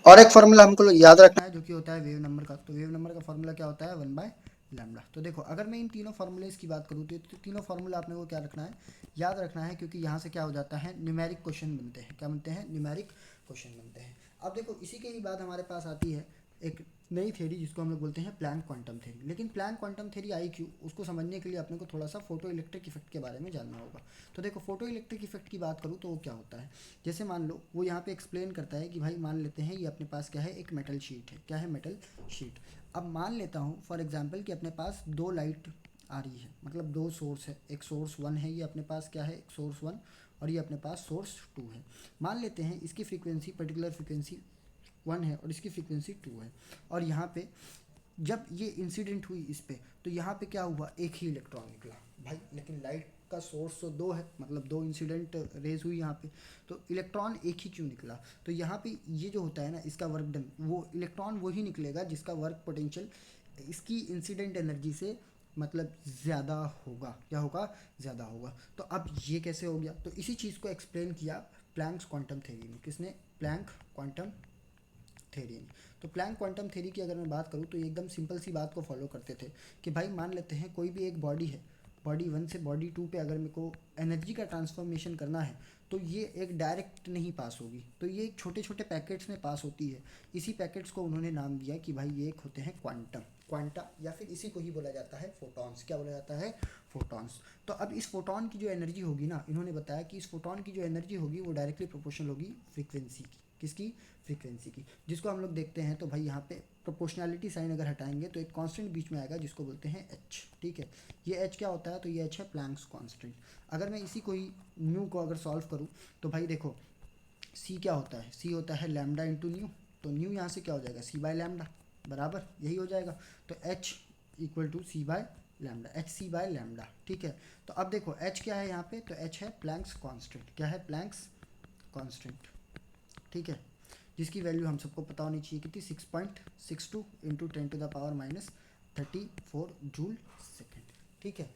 और एक फार्मूला हमको याद रखना है जो कि होता है वेव नंबर का। तो वेव नंबर का फार्मूला क्या होता है, 1/λ। तो देखो अगर मैं इन तीनों फार्मूलेस की बात करूँ तो तीनों फार्मूला आपने को क्या रखना है, याद रखना है, क्योंकि यहाँ से क्या हो जाता है, न्यूमेरिक क्वेश्चन बनते हैं। क्या बनते हैं, न्यूमेरिक क्वेश्चन बनते हैं। अब देखो इसी के ही बाद हमारे पास आती है एक नई थ्योरी जिसको हम लोग बोलते हैं प्लैंक क्वांटम थ्योरी। लेकिन प्लैंक क्वांटम थ्योरी आई क्यों, उसको समझने के लिए अपने को थोड़ा सा फोटो इलेक्ट्रिक इफेक्ट के बारे में जानना होगा। तो देखो फोटो इलेक्ट्रिक इफेक्ट की बात करूँ तो वो क्या होता है, जैसे मान लो वो यहाँ पे एक्सप्लेन करता है कि भाई मान लेते हैं ये अपने पास क्या है, एक मेटल शीट है। क्या है, मेटल शीट। अब मान लेता हूँ फॉर एग्जांपल कि अपने पास दो लाइट आ रही है, मतलब दो सोर्स है, एक सोर्स 1 है, ये अपने पास क्या है, एक सोर्स 1, और ये अपने पास सोर्स 2 है। मान लेते हैं इसकी फ्रीक्वेंसी, पर्टिकुलर फ्रीक्वेंसी 1 है और इसकी फ्रीक्वेंसी 2 है, और यहाँ पे जब ये इंसिडेंट हुई इस पे तो यहाँ पे क्या हुआ, एक ही इलेक्ट्रॉन निकला भाई। लेकिन लाइट का सोर्स तो दो है, मतलब दो इंसिडेंट रेज हुई यहाँ पे, तो इलेक्ट्रॉन एक ही क्यों निकला। तो यहाँ पे ये जो होता है ना इसका वर्क डन, वो इलेक्ट्रॉन वही निकलेगा जिसका वर्क पोटेंशियल इसकी इंसिडेंट एनर्जी से मतलब ज़्यादा होगा। क्या होगा, ज़्यादा होगा। तो अब ये कैसे हो गया, तो इसी चीज़ को एक्सप्लेन किया प्लैंक्स क्वांटम थ्योरी में। किसने, प्लैंक क्वांटम थ्योरी में। तो प्लैंक क्वांटम थ्योरी की अगर मैं बात करूँ तो ये एकदम सिंपल सी बात को फॉलो करते थे कि भाई मान लेते हैं कोई भी एक बॉडी है, बॉडी 1 से बॉडी 2 पे अगर मेरे को एनर्जी का ट्रांसफॉर्मेशन करना है तो ये एक डायरेक्ट नहीं पास होगी, तो ये एक छोटे छोटे पैकेट्स में पास होती है। इसी पैकेट्स को उन्होंने नाम दिया कि भाई ये एक होते हैं क्वांटम, क्वांटा, या फिर इसी को ही बोला जाता है फोटॉन्स। क्या बोला जाता है, फोटॉन्स। तो अब इस फोटॉन की जो एनर्जी होगी ना, इन्होंने बताया कि इस फोटॉन की जो एनर्जी होगी वो डायरेक्टली प्रोपोर्शनल होगी फ्रीक्वेंसी की। किसकी, फ्रीक्वेंसी की, जिसको हम लोग देखते हैं। तो भाई यहाँ पे प्रोपोर्शनैलिटी साइन अगर हटाएंगे तो एक कांस्टेंट बीच में आएगा जिसको बोलते हैं एच, ठीक है। ये एच क्या होता है, तो ये एच है प्लैंक्स कांस्टेंट। अगर मैं इसी को ही न्यू को अगर सॉल्व करूँ तो भाई देखो सी क्या होता है, सी होता है लैम्डा इंटू न्यू। तो न्यू यहाँ से क्या हो जाएगा, सी बाय लैम्डा, बराबर यही हो जाएगा। तो H equal to C by lambda, H C by lambda, ठीक है। तो अब देखो एच क्या है यहाँ पे, तो एच है प्लैंक्स कांस्टेंट, क्या है प्लैंक्स कांस्टेंट, ठीक है, जिसकी वैल्यू हम सबको पता होनी चाहिए कितनी 6.62 इंटू 10⁻34 जूल सेकेंड, ठीक है,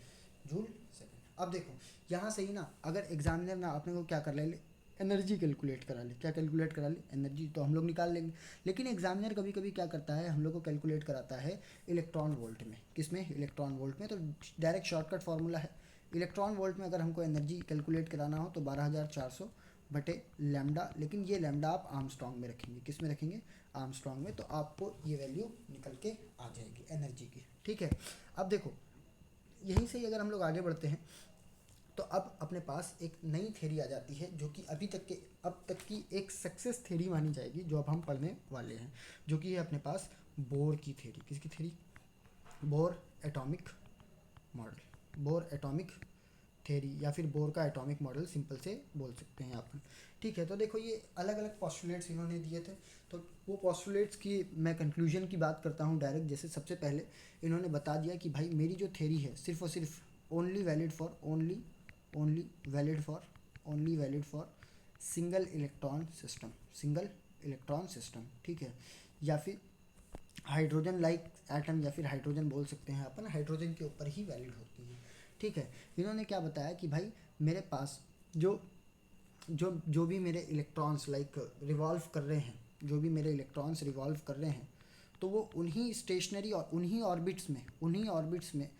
जूल सेकेंड। अब देखो यहाँ से ही ना अगर एग्जामिनर ना अपने को क्या कर ले, एनर्जी कैलकुलेट करा ले, क्या कैलकुलेट करा ले, एनर्जी तो हम लोग निकाल लेंगे, लेकिन एग्जामिनर कभी कभी क्या करता है, हम लोग को कैलकुलेट कराता है इलेक्ट्रॉन वोल्ट में, किस में, इलेक्ट्रॉन वोल्ट में। तो डायरेक्ट शॉर्टकट फार्मूला है, इलेक्ट्रॉन वोल्ट में अगर हमको एनर्जी कैलकुलेट कराना हो तो 12,400 बटे लैम्डा, लेकिन ये लैम्डा आप आर्मस्ट्रॉन्ग में रखेंगे, किस में रखेंगे, आर्मस्ट्रॉन्ग में, तो आपको ये वैल्यू निकल के आ जाएगी एनर्जी की, ठीक है। अब देखो यहीं से ही अगर हम लोग आगे बढ़ते हैं तो अब अपने पास एक नई थ्योरी आ जाती है जो कि अब तक की एक सक्सेस थ्योरी मानी जाएगी, जो अब हम पढ़ने वाले हैं, जो कि है अपने पास बोर की थ्योरी, किसकी theory, bore atomic model, bore atomic theory या फिर बोर का एटॉमिक मॉडल सिंपल से बोल सकते हैं अपन, ठीक है। तो देखो ये अलग अलग पॉस्टुलेट्स इन्होंने दिए थे, तो वो पॉस्टुलेट्स की मैं कंक्लूजन की बात करता हूँ डायरेक्ट। जैसे सबसे पहले इन्होंने बता दिया कि भाई मेरी जो थ्योरी है सिर्फ और सिर्फ only valid for single electron system, single electron system, ठीक है, या फिर हाइड्रोजन लाइक एटम, या फिर हाइड्रोजन बोल सकते हैं अपन, हाइड्रोजन के ऊपर ही वैलिड होती है, ठीक है। इन्होंने क्या बताया कि भाई मेरे पास जो जो जो भी मेरे इलेक्ट्रॉन्स लाइक रिवॉल्व कर रहे हैं, जो भी मेरे इलेक्ट्रॉन्स रिवॉल्व कर रहे हैं, तो वो उन्हीं स्टेशनरी और उन्हीं ऑर्बिट्स में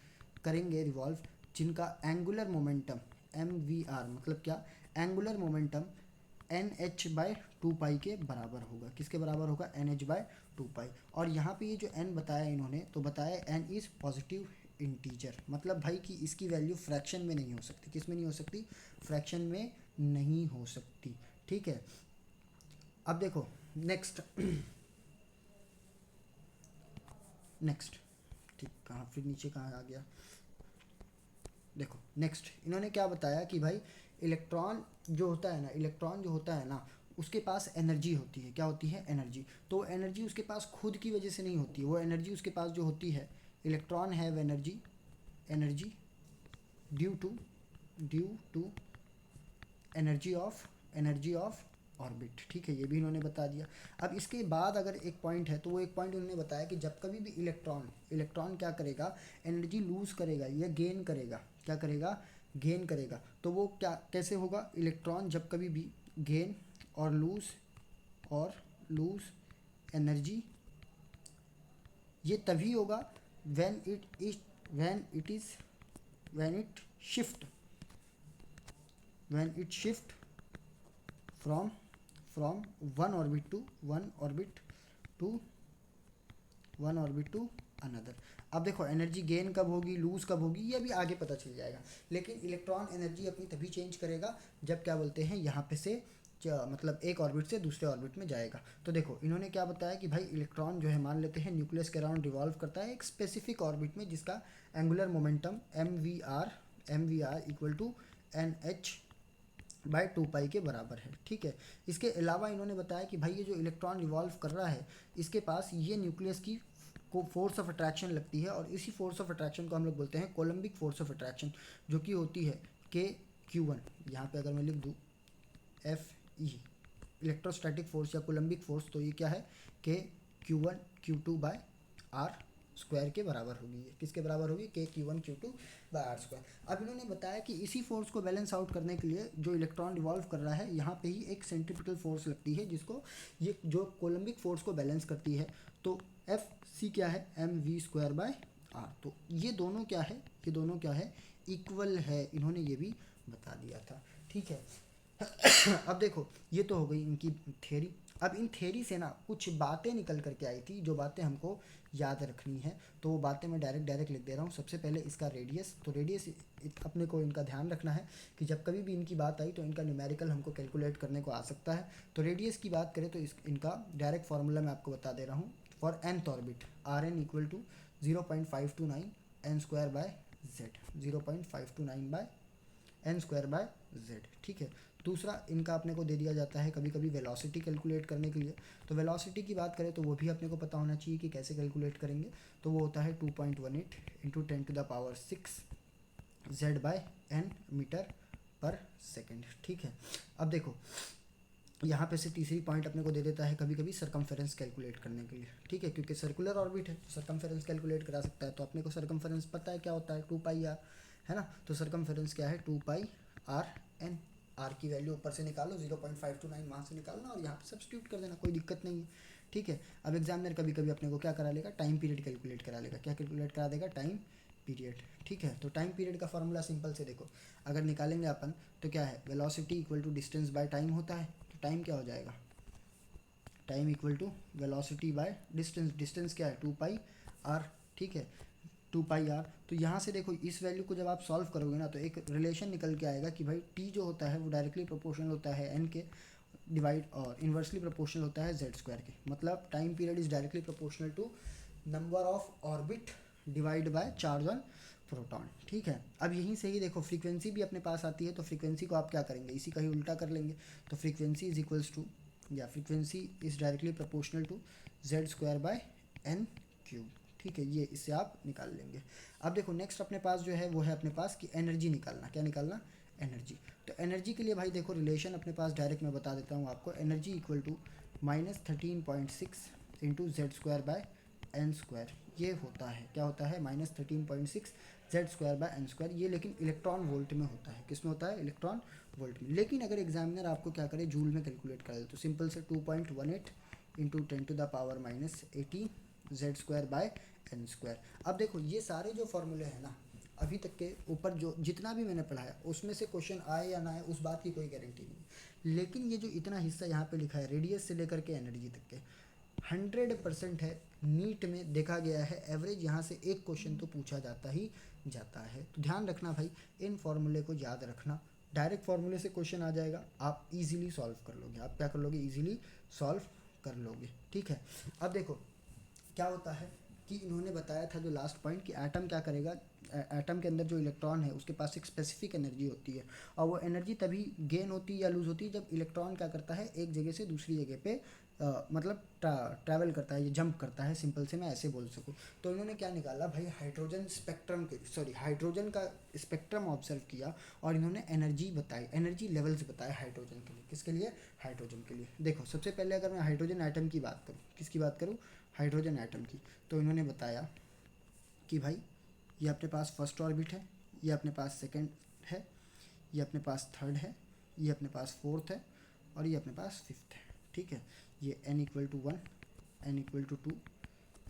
करेंगे रिवॉल्व जिनका एंगुलर मोमेंटम MVR, मतलब क्या, angular momentum NH by 2 pi के बराबर होगा, किसके बराबर होगा, NH बाय 2 पाई। और यहाँ पे ये जो n बताया इन्होंने, तो बताया n इज़ पॉजिटिव इंटीजर, मतलब भाई कि इसकी वैल्यू फ्रैक्शन में नहीं हो सकती, किस में नहीं हो सकती, फ्रैक्शन में नहीं हो सकती, ठीक है। अब देखो नेक्स्ट ठीक, कहाँ फिर नीचे कहाँ आ गया, देखो नेक्स्ट इन्होंने क्या बताया कि भाई इलेक्ट्रॉन जो होता है ना उसके पास एनर्जी होती है, क्या होती है, एनर्जी। तो एनर्जी उसके पास खुद की वजह से नहीं होती है, वो एनर्जी उसके पास जो होती है, electron have energy due to energy of orbit, ठीक है, ये भी इन्होंने बता दिया। अब इसके बाद अगर एक पॉइंट है, तो वो एक पॉइंट उन्होंने बताया कि जब कभी भी इलेक्ट्रॉन क्या करेगा, एनर्जी लूज़ करेगा या गेन करेगा, क्या करेगा, गेन करेगा, तो वो क्या कैसे होगा, इलेक्ट्रॉन जब कभी भी गेन और लूज़ एनर्जी, ये तभी होगा when it shift from one orbit to another. अब देखो एनर्जी गेन कब होगी, लूज़ कब होगी, ये अभी आगे पता चल जाएगा, लेकिन इलेक्ट्रॉन एनर्जी अपनी तभी चेंज करेगा जब क्या बोलते हैं यहाँ पे से मतलब एक ऑर्बिट से दूसरे ऑर्बिट में जाएगा। तो देखो इन्होंने क्या बताया कि भाई इलेक्ट्रॉन जो है मान लेते हैं न्यूक्लियस के अराउंड रिवॉल्व करता है एक स्पेसिफिक ऑर्बिट में, जिसका angular momentum MVR equal to NH by 2 pi के बराबर है, ठीक है। इसके अलावा इन्होंने बताया कि भाई ये जो इलेक्ट्रॉन रिवॉल्व कर रहा है इसके पास ये न्यूक्लियस की को फोर्स ऑफ अट्रैक्शन लगती है, और इसी फोर्स ऑफ अट्रैक्शन को हम लोग बोलते हैं कोलम्बिक फोर्स ऑफ अट्रैक्शन, जो कि होती है KQ1। यहाँ पे अगर मैं लिख दूँ FE इलेक्ट्रोस्टैटिक फोर्स या कोलम्बिक फोर्स, तो ये क्या है, KQ1 Q2 bye R square के बराबर होगी, ये किसके बराबर होगी, KQ1 Q2 bye R square. अब इन्होंने बताया कि इसी फोर्स को बैलेंस आउट करने के लिए जो इलेक्ट्रॉन रिवॉल्व कर रहा है यहाँ पे ही एक सेंट्रीपिटल फोर्स लगती है, जिसको ये जो कोलम्बिक फोर्स को बैलेंस करती है। तो FC क्या है, MV स्क्वायर बाय R। तो ये दोनों क्या है, इक्वल है, इन्होंने ये भी बता दिया था, ठीक है। अब देखो ये तो हो गई इनकी थ्योरी। अब इन थ्योरी से ना कुछ बातें निकल करके आई थी, जो बातें हमको याद रखनी है, तो वो बातें मैं डायरेक्ट लिख दे रहा हूँ। सबसे पहले इसका रेडियस, तो रेडियस अपने को इनका ध्यान रखना है कि जब कभी भी इनकी बात आई तो इनका न्यूमेरिकल हमको कैलकुलेट करने को आ सकता है। तो रेडियस की बात करें तो इनका डायरेक्ट फार्मूला मैं आपको बता दे रहा हूँ। For nth orbit RN equal to 0.529 n square by Z, 0.529 by N square by Z. ठीक है, दूसरा इनका अपने को दे दिया जाता है कभी कभी वेलोसिटी कैलकुलेट करने के लिए। तो वेलोसिटी की बात करें तो वो भी अपने को पता होना चाहिए कि कैसे कैलकुलेट करेंगे। तो वो होता है 2.18 into 10⁻6 Z by N metre पर सेकेंड। ठीक है, अब देखो यहाँ पे से तीसरी पॉइंट अपने को दे देता है कभी कभी सरकमफेरेंस कैलकुलेट करने के लिए। ठीक है, क्योंकि सर्कुलर ऑर्बिट है तो सरकमफेरेंस कैलकुलेट करा सकता है। तो अपने को सरकमफेरेंस पता है क्या होता है, 2πr, है ना। तो सरकमफेरेंस क्या है, 2πrn। आर की वैल्यू ऊपर से निकालो, 0.529 वहाँ से निकालना और यहाँ पे सब्स्टिट्यूट कर देना, कोई दिक्कत नहीं है। ठीक है, अब एग्जामिनर कभी कभी अपने को क्या करा लेगा, टाइम पीरियड कैलकुलेट करा लेगा। क्या कैलकुलेट करा देगा, टाइम पीरियड। ठीक है, तो टाइम पीरियड का फॉर्मूला सिंपल से देखो, अगर निकालेंगे अपन तो क्या है, velocity equal to distance by time होता है। तो टाइम क्या हो जाएगा, time equal to velocity by distance. Distance क्या है, 2πr। ठीक है, 2πr। तो यहाँ से देखो इस वैल्यू को जब आप सॉल्व करोगे ना तो एक रिलेशन निकल के आएगा कि भाई टी जो होता है वो डायरेक्टली प्रोपोर्शनल होता है एन के डिवाइड और इन्वर्सली प्रोपोर्शनल होता है जेड स्क्वायर के। मतलब time period is directly proportional to number of orbit divide by charge on proton. ठीक है, अब यहीं से ही देखो फ्रीक्वेंसी भी अपने पास आती है। तो फ्रीक्वेंसी को आप क्या करेंगे, इसी का ही उल्टा कर लेंगे। तो फ्रीक्वेंसी इज इक्वल्स टू, या frequency is directly proportional to Z square by N cube. ठीक है, ये इससे आप निकाल लेंगे। अब देखो नेक्स्ट अपने पास जो है वो है अपने पास कि एनर्जी निकालना। क्या निकालना, एनर्जी। तो एनर्जी के लिए भाई देखो रिलेशन अपने पास डायरेक्ट मैं बता देता हूँ आपको। Energy equal to -13.6 into Z square by N square. ये होता है, क्या होता है, -13.6 Z square by N square. ये लेकिन इलेक्ट्रॉन वोल्ट में होता है। किस में होता है, इलेक्ट्रॉन वोल्ट में। लेकिन अगर एग्जामिनर आपको क्या करे, जूल में कैलकुलेट कर दे तो सिंपल से 2.18 into 10⁻18 Z square by N square. अब देखो ये सारे जो फॉर्मूले हैं ना अभी तक के ऊपर जो जितना भी मैंने पढ़ाया उसमें से क्वेश्चन आए या ना आए उस बात की कोई गारंटी नहीं। लेकिन ये जो इतना हिस्सा यहाँ पे लिखा है रेडियस से लेकर के एनर्जी तक के 100% है। नीट में देखा गया है एवरेज यहाँ से एक क्वेश्चन तो पूछा जाता ही जाता है। तो ध्यान रखना भाई, इन फॉर्मूले को याद रखना। डायरेक्ट फॉर्मूले से क्वेश्चन आ जाएगा, आप इजीली सॉल्व कर लोगे। आप क्या कर लोगे, इजीली सॉल्व कर लोगे। ठीक है, अब देखो क्या होता है कि इन्होंने बताया था जो लास्ट पॉइंट कि एटम क्या करेगा, एटम के अंदर जो इलेक्ट्रॉन है उसके पास एक स्पेसिफिक एनर्जी होती है। और वो एनर्जी तभी गेन होती है या लूज होती है जब इलेक्ट्रॉन क्या करता है, एक जगह से दूसरी जगह पे मतलब ट्रैवल करता है, ये जंप करता है, सिंपल से मैं ऐसे बोल सकूँ। तो इन्होंने क्या निकाला भाई, हाइड्रोजन स्पेक्ट्रम के हाइड्रोजन का स्पेक्ट्रम ऑब्जर्व किया और इन्होंने एनर्जी बताई, एनर्जी लेवल्स बताए हाइड्रोजन के लिए। किसके लिए, हाइड्रोजन के लिए। देखो सबसे पहले अगर मैं हाइड्रोजन एटम की बात करूँ, किसकी बात करूँ, हाइड्रोजन एटम की। तो इन्होंने बताया कि भाई ये अपने पास फर्स्ट ऑर्बिट है, ये अपने पास सेकंड है, ये अपने पास थर्ड है, ये अपने पास फोर्थ है और ये अपने पास फिफ्थ है। ठीक है, ये n equal to 1, n equal to 2,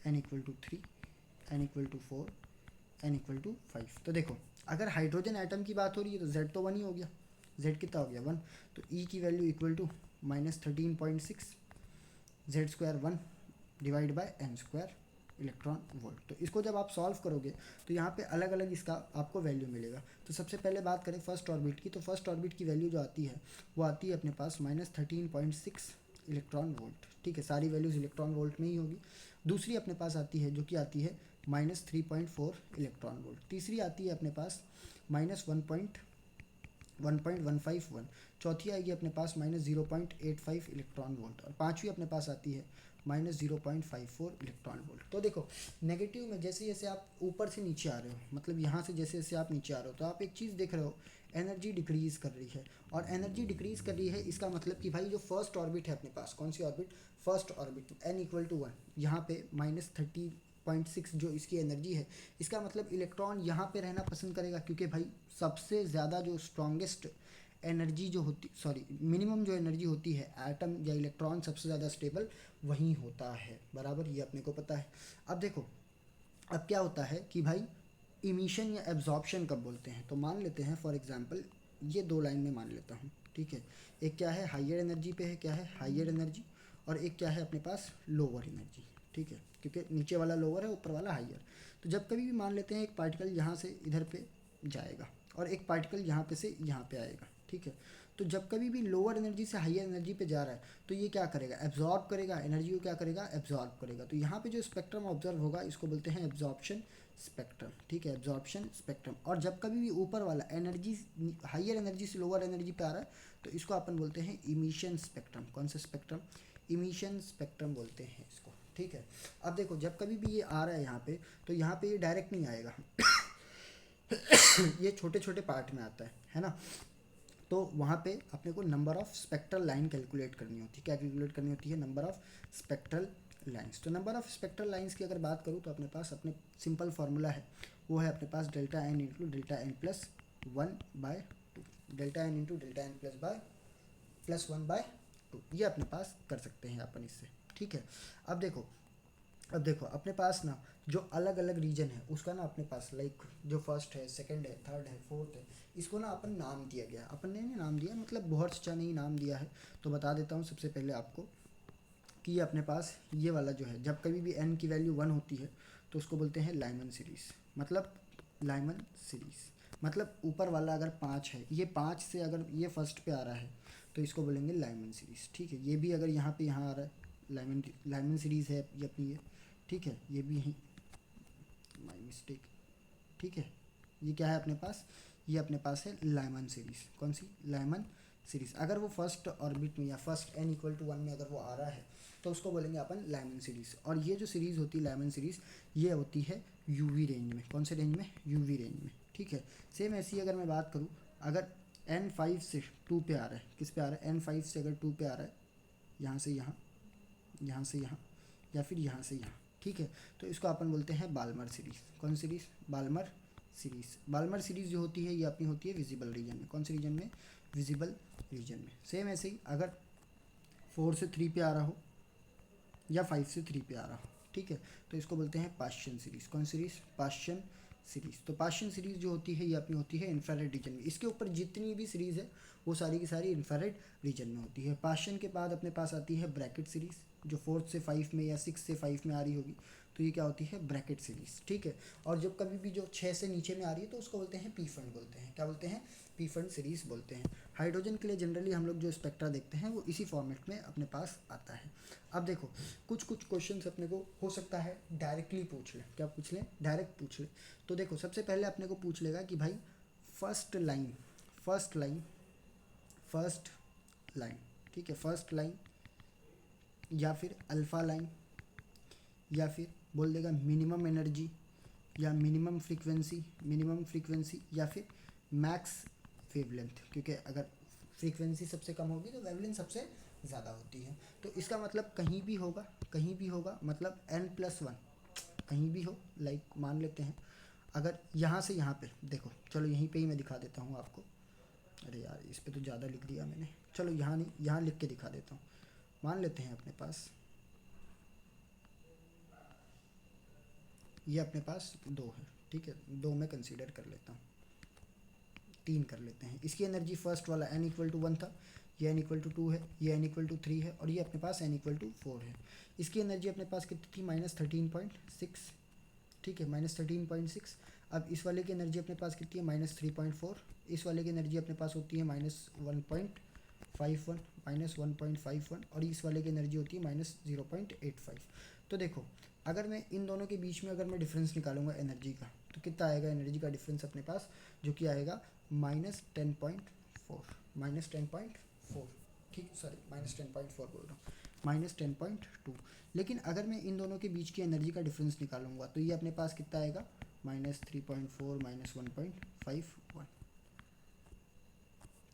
n equal to 3, n equal to 4, n equal to 5। तो देखो अगर हाइड्रोजन एटम की बात हो रही है तो z तो 1 ही हो गया, z कितना हो गया 1। तो E की value equal to -13.6 Z square 1 divide by N square electron volt. तो इसको जब आप सॉल्व करोगे तो यहाँ पे अलग अलग इसका आपको वैल्यू मिलेगा। तो सबसे पहले बात करें फर्स्ट ऑर्बिट की, तो फर्स्ट ऑर्बिट की वैल्यू जो आती है वो आती है अपने पास -13.6 इलेक्ट्रॉन वोल्ट। ठीक है, सारी वैल्यूज़ इलेक्ट्रॉन वोल्ट में ही होगी। दूसरी अपने पास आती है जो कि आती है -3.4 इलेक्ट्रॉन वोल्ट। तीसरी आती है अपने पास -1.15 चौथी आएगी अपने पास -0.85 इलेक्ट्रॉन वोल्ट और पांचवी अपने पास आती है -0.54 इलेक्ट्रॉन वोल्ट। तो देखो नेगेटिव में जैसे जैसे आप ऊपर से नीचे आ रहे हो, मतलब यहाँ से जैसे जैसे आप नीचे आ रहे हो तो आप एक चीज़ देख रहे हो, एनर्जी डिक्रीज़ कर रही है। और एनर्जी डिक्रीज़ कर रही है इसका मतलब कि भाई जो फर्स्ट ऑर्बिट है अपने पास, कौन सी orbit, first orbit, n equal to 1, यहाँ पे -30.6 जो इसकी एनर्जी है, इसका मतलब इलेक्ट्रॉन यहाँ पे रहना पसंद करेगा क्योंकि भाई सबसे ज़्यादा जो स्ट्रॉन्गेस्ट एनर्जी जो होती, सॉरी मिनिमम जो एनर्जी होती है एटम या इलेक्ट्रॉन सबसे ज़्यादा स्टेबल वहीं होता है, बराबर, ये अपने को पता है। अब देखो अब क्या होता है कि भाई इमिशन या एब्जॉर्प्शन कब बोलते हैं, तो मान लेते हैं फॉर एग्जांपल ये दो लाइन में मान लेता हूँ। ठीक है, एक क्या है हाइयर एनर्जी पे है, क्या है हाइयर एनर्जी, और एक क्या है अपने पास लोअर एनर्जी। ठीक है, क्योंकि नीचे वाला लोअर है ऊपर वाला हाइयर। तो जब कभी भी मान लेते हैं एक पार्टिकल यहाँ से इधर पे जाएगा और एक पार्टिकल यहाँ पे से यहाँ पे आएगा। ठीक है, तो जब कभी भी लोअर एनर्जी से हाइयर एनर्जी पे जा रहा है तो ये क्या करेगा, एब्जॉर्ब करेगा, एनर्जी को क्या करेगा, एब्जॉर्ब करेगा। तो यहाँ पे जो स्पेक्ट्रम ऑब्जर्व होगा इसको बोलते हैं एब्जॉर्प्शन स्पेक्ट्रम, ठीक है, एब्जॉर्प्शन स्पेक्ट्रम। और जब कभी भी ऊपर वाला एनर्जी हाइयर एनर्जी से लोअर एनर्जी पे आ रहा है तो इसको अपन बोलते हैं इमिशन स्पेक्ट्रम। कौन सा स्पेक्ट्रम? इमिशन स्पेक्ट्रम बोलते हैं इसको, ठीक है। अब देखो जब कभी भी ये आ रहा है यहाँ पे, तो यहाँ पे ये डायरेक्ट नहीं आएगा ये छोटे छोटे पार्ट में आता है ना। तो वहाँ पे अपने को number of spectral line calculate करनी होती है। क्या कैलकुलेट करनी होती है? Number of spectral lines. तो नंबर ऑफ स्पेक्ट्रल लाइंस की अगर बात करूँ तो अपने पास अपने सिंपल फार्मूला है, वो है अपने पास delta n into delta n plus 1/2, delta n into delta n plus 1/2, ये अपने पास कर सकते हैं अपन इससे, ठीक है। अब देखो अपने पास ना जो अलग अलग रीजन है उसका ना अपने पास लाइक जो फर्स्ट है, सेकंड है, थर्ड है, फोर्थ है, इसको ना अपन नाम दिया गया, अपन ने नहीं नाम दिया, मतलब बहुत अच्छा नहीं नाम दिया है। तो बता देता हूँ सबसे पहले आपको कि ये अपने पास ये वाला जो है, जब कभी भी n की वैल्यू 1 होती है तो उसको बोलते हैं लाइमन सीरीज़। मतलब लाइमन सीरीज़ मतलब ऊपर वाला अगर 5 है, ये 5 से अगर ये फर्स्ट पे आ रहा है तो इसको बोलेंगे लाइमन सीरीज़, ठीक है। ये भी अगर यहाँ पे यहाँ आ रहा है लाइमन सीरीज़ है ये अपनी, ये ठीक है, ये भी यहीं माय मिस्टेक, ठीक है। ये क्या है अपने पास? ये अपने पास है लाइमन सीरीज़। कौन सी? Lyman series. अगर वो फर्स्ट ऑर्बिट में या फर्स्ट n = 1 में अगर वो आ रहा है तो उसको बोलेंगे अपन लाइमन सीरीज़। और ये जो सीरीज़ होती है लाइमन सीरीज़, ये होती है यूवी रेंज में। कौन से रेंज में? यूवी रेंज में, ठीक है। सेम ऐसी अगर मैं बात करूँ, अगर n5 से 2 पे आ रहा है, किस पे आ रहा है? n5 से अगर 2 पे आ रहा है, यहाँ से यहाँ, यहाँ से यहाँ, या फिर यहाँ से यहाँ, ठीक है, तो इसको अपन बोलते हैं बाल्मर सीरीज़। कौन series? Balmer series. Balmer series जो होती है ये अपनी होती है विजिबल रीजन में। कौन से रीजन में? विजिबल रीजन में। सेम ऐसे ही अगर 4 से 3 पे आ रहा हो या 5 से 3 पे आ रहा हो, ठीक है, तो इसको बोलते हैं पाश्चियन सीरीज़। कौन सीरीज़? पाश्चियन सीरीज़। तो पाश्चियन सीरीज़ जो होती है ये अपनी होती है इंफ्रारेड रीजन में। इसके ऊपर जितनी भी सीरीज़ है वो सारी की सारी इंफ्रारेड रीजन में होती है। पाश्चियन के बाद अपने पास आती है ब्रैकेट सीरीज़, जो 4 से 5 में या 6 से 5 में आ रही होगी, तो ये क्या होती है? ब्रैकेट सीरीज़, ठीक है। और जब कभी भी जो 6 से नीचे में आ रही है तो उसको बोलते हैं पी फंड बोलते हैं। क्या बोलते हैं? पी फंड सीरीज़ बोलते हैं। हाइड्रोजन के लिए जनरली हम लोग जो स्पेक्ट्रा देखते हैं वो इसी फॉर्मेट में अपने पास आता है। अब देखो कुछ क्वेश्चंस अपने को हो सकता है डायरेक्टली पूछ ले। क्या पूछ ले? डायरेक्ट पूछ ले। तो देखो सबसे पहले अपने को पूछ लेगा कि भाई फर्स्ट लाइन, ठीक है, फर्स्ट लाइन या फिर अल्फा लाइन, या फिर बोल देगा मिनिमम एनर्जी या मिनिमम फ्रीक्वेंसी या फिर मैक्स वेवलेंथ, क्योंकि अगर फ्रीक्वेंसी सबसे कम होगी तो वेवलेंथ सबसे ज़्यादा होती है। तो इसका मतलब कहीं भी होगा मतलब n+1 कहीं भी हो। लाइक मान लेते हैं अगर यहाँ से यहाँ पे, देखो चलो यहीं पे ही मैं दिखा देता हूँ आपको। अरे यार इस पे तो ज़्यादा लिख दिया मैंने, चलो यहाँ नहीं, यहाँ लिख के दिखा देता हूँ। मान लेते हैं अपने पास ये अपने पास 2 है, ठीक है, 2 में कंसीडर कर लेता हूँ, 3 कर लेते हैं। इसकी एनर्जी फर्स्ट वाला n = 1 था, ये n = 2 है, ये n = 3 है, और ये अपने पास n = 4 है। इसकी एनर्जी अपने पास कितनी थी? -13.6, ठीक है, -13.6। अब इस वाले की एनर्जी अपने पास कितनी है? -3.4। इस वाले की एनर्जी अपने पास होती है -1.51, और इस वाले की एनर्जी होती है -0.85। तो देखो अगर मैं इन दोनों के बीच में अगर मैं डिफरेंस निकालूंगा एनर्जी का, तो कितना आएगा एनर्जी का डिफरेंस अपने पास? जो कि आएगा -10.4, ठीक, सॉरी -10.4 बोल रहा हूँ, -10.2। लेकिन अगर मैं इन दोनों के बीच की एनर्जी का डिफरेंस निकालूंगा तो ये अपने पास कितना आएगा? -3.4 -1.51,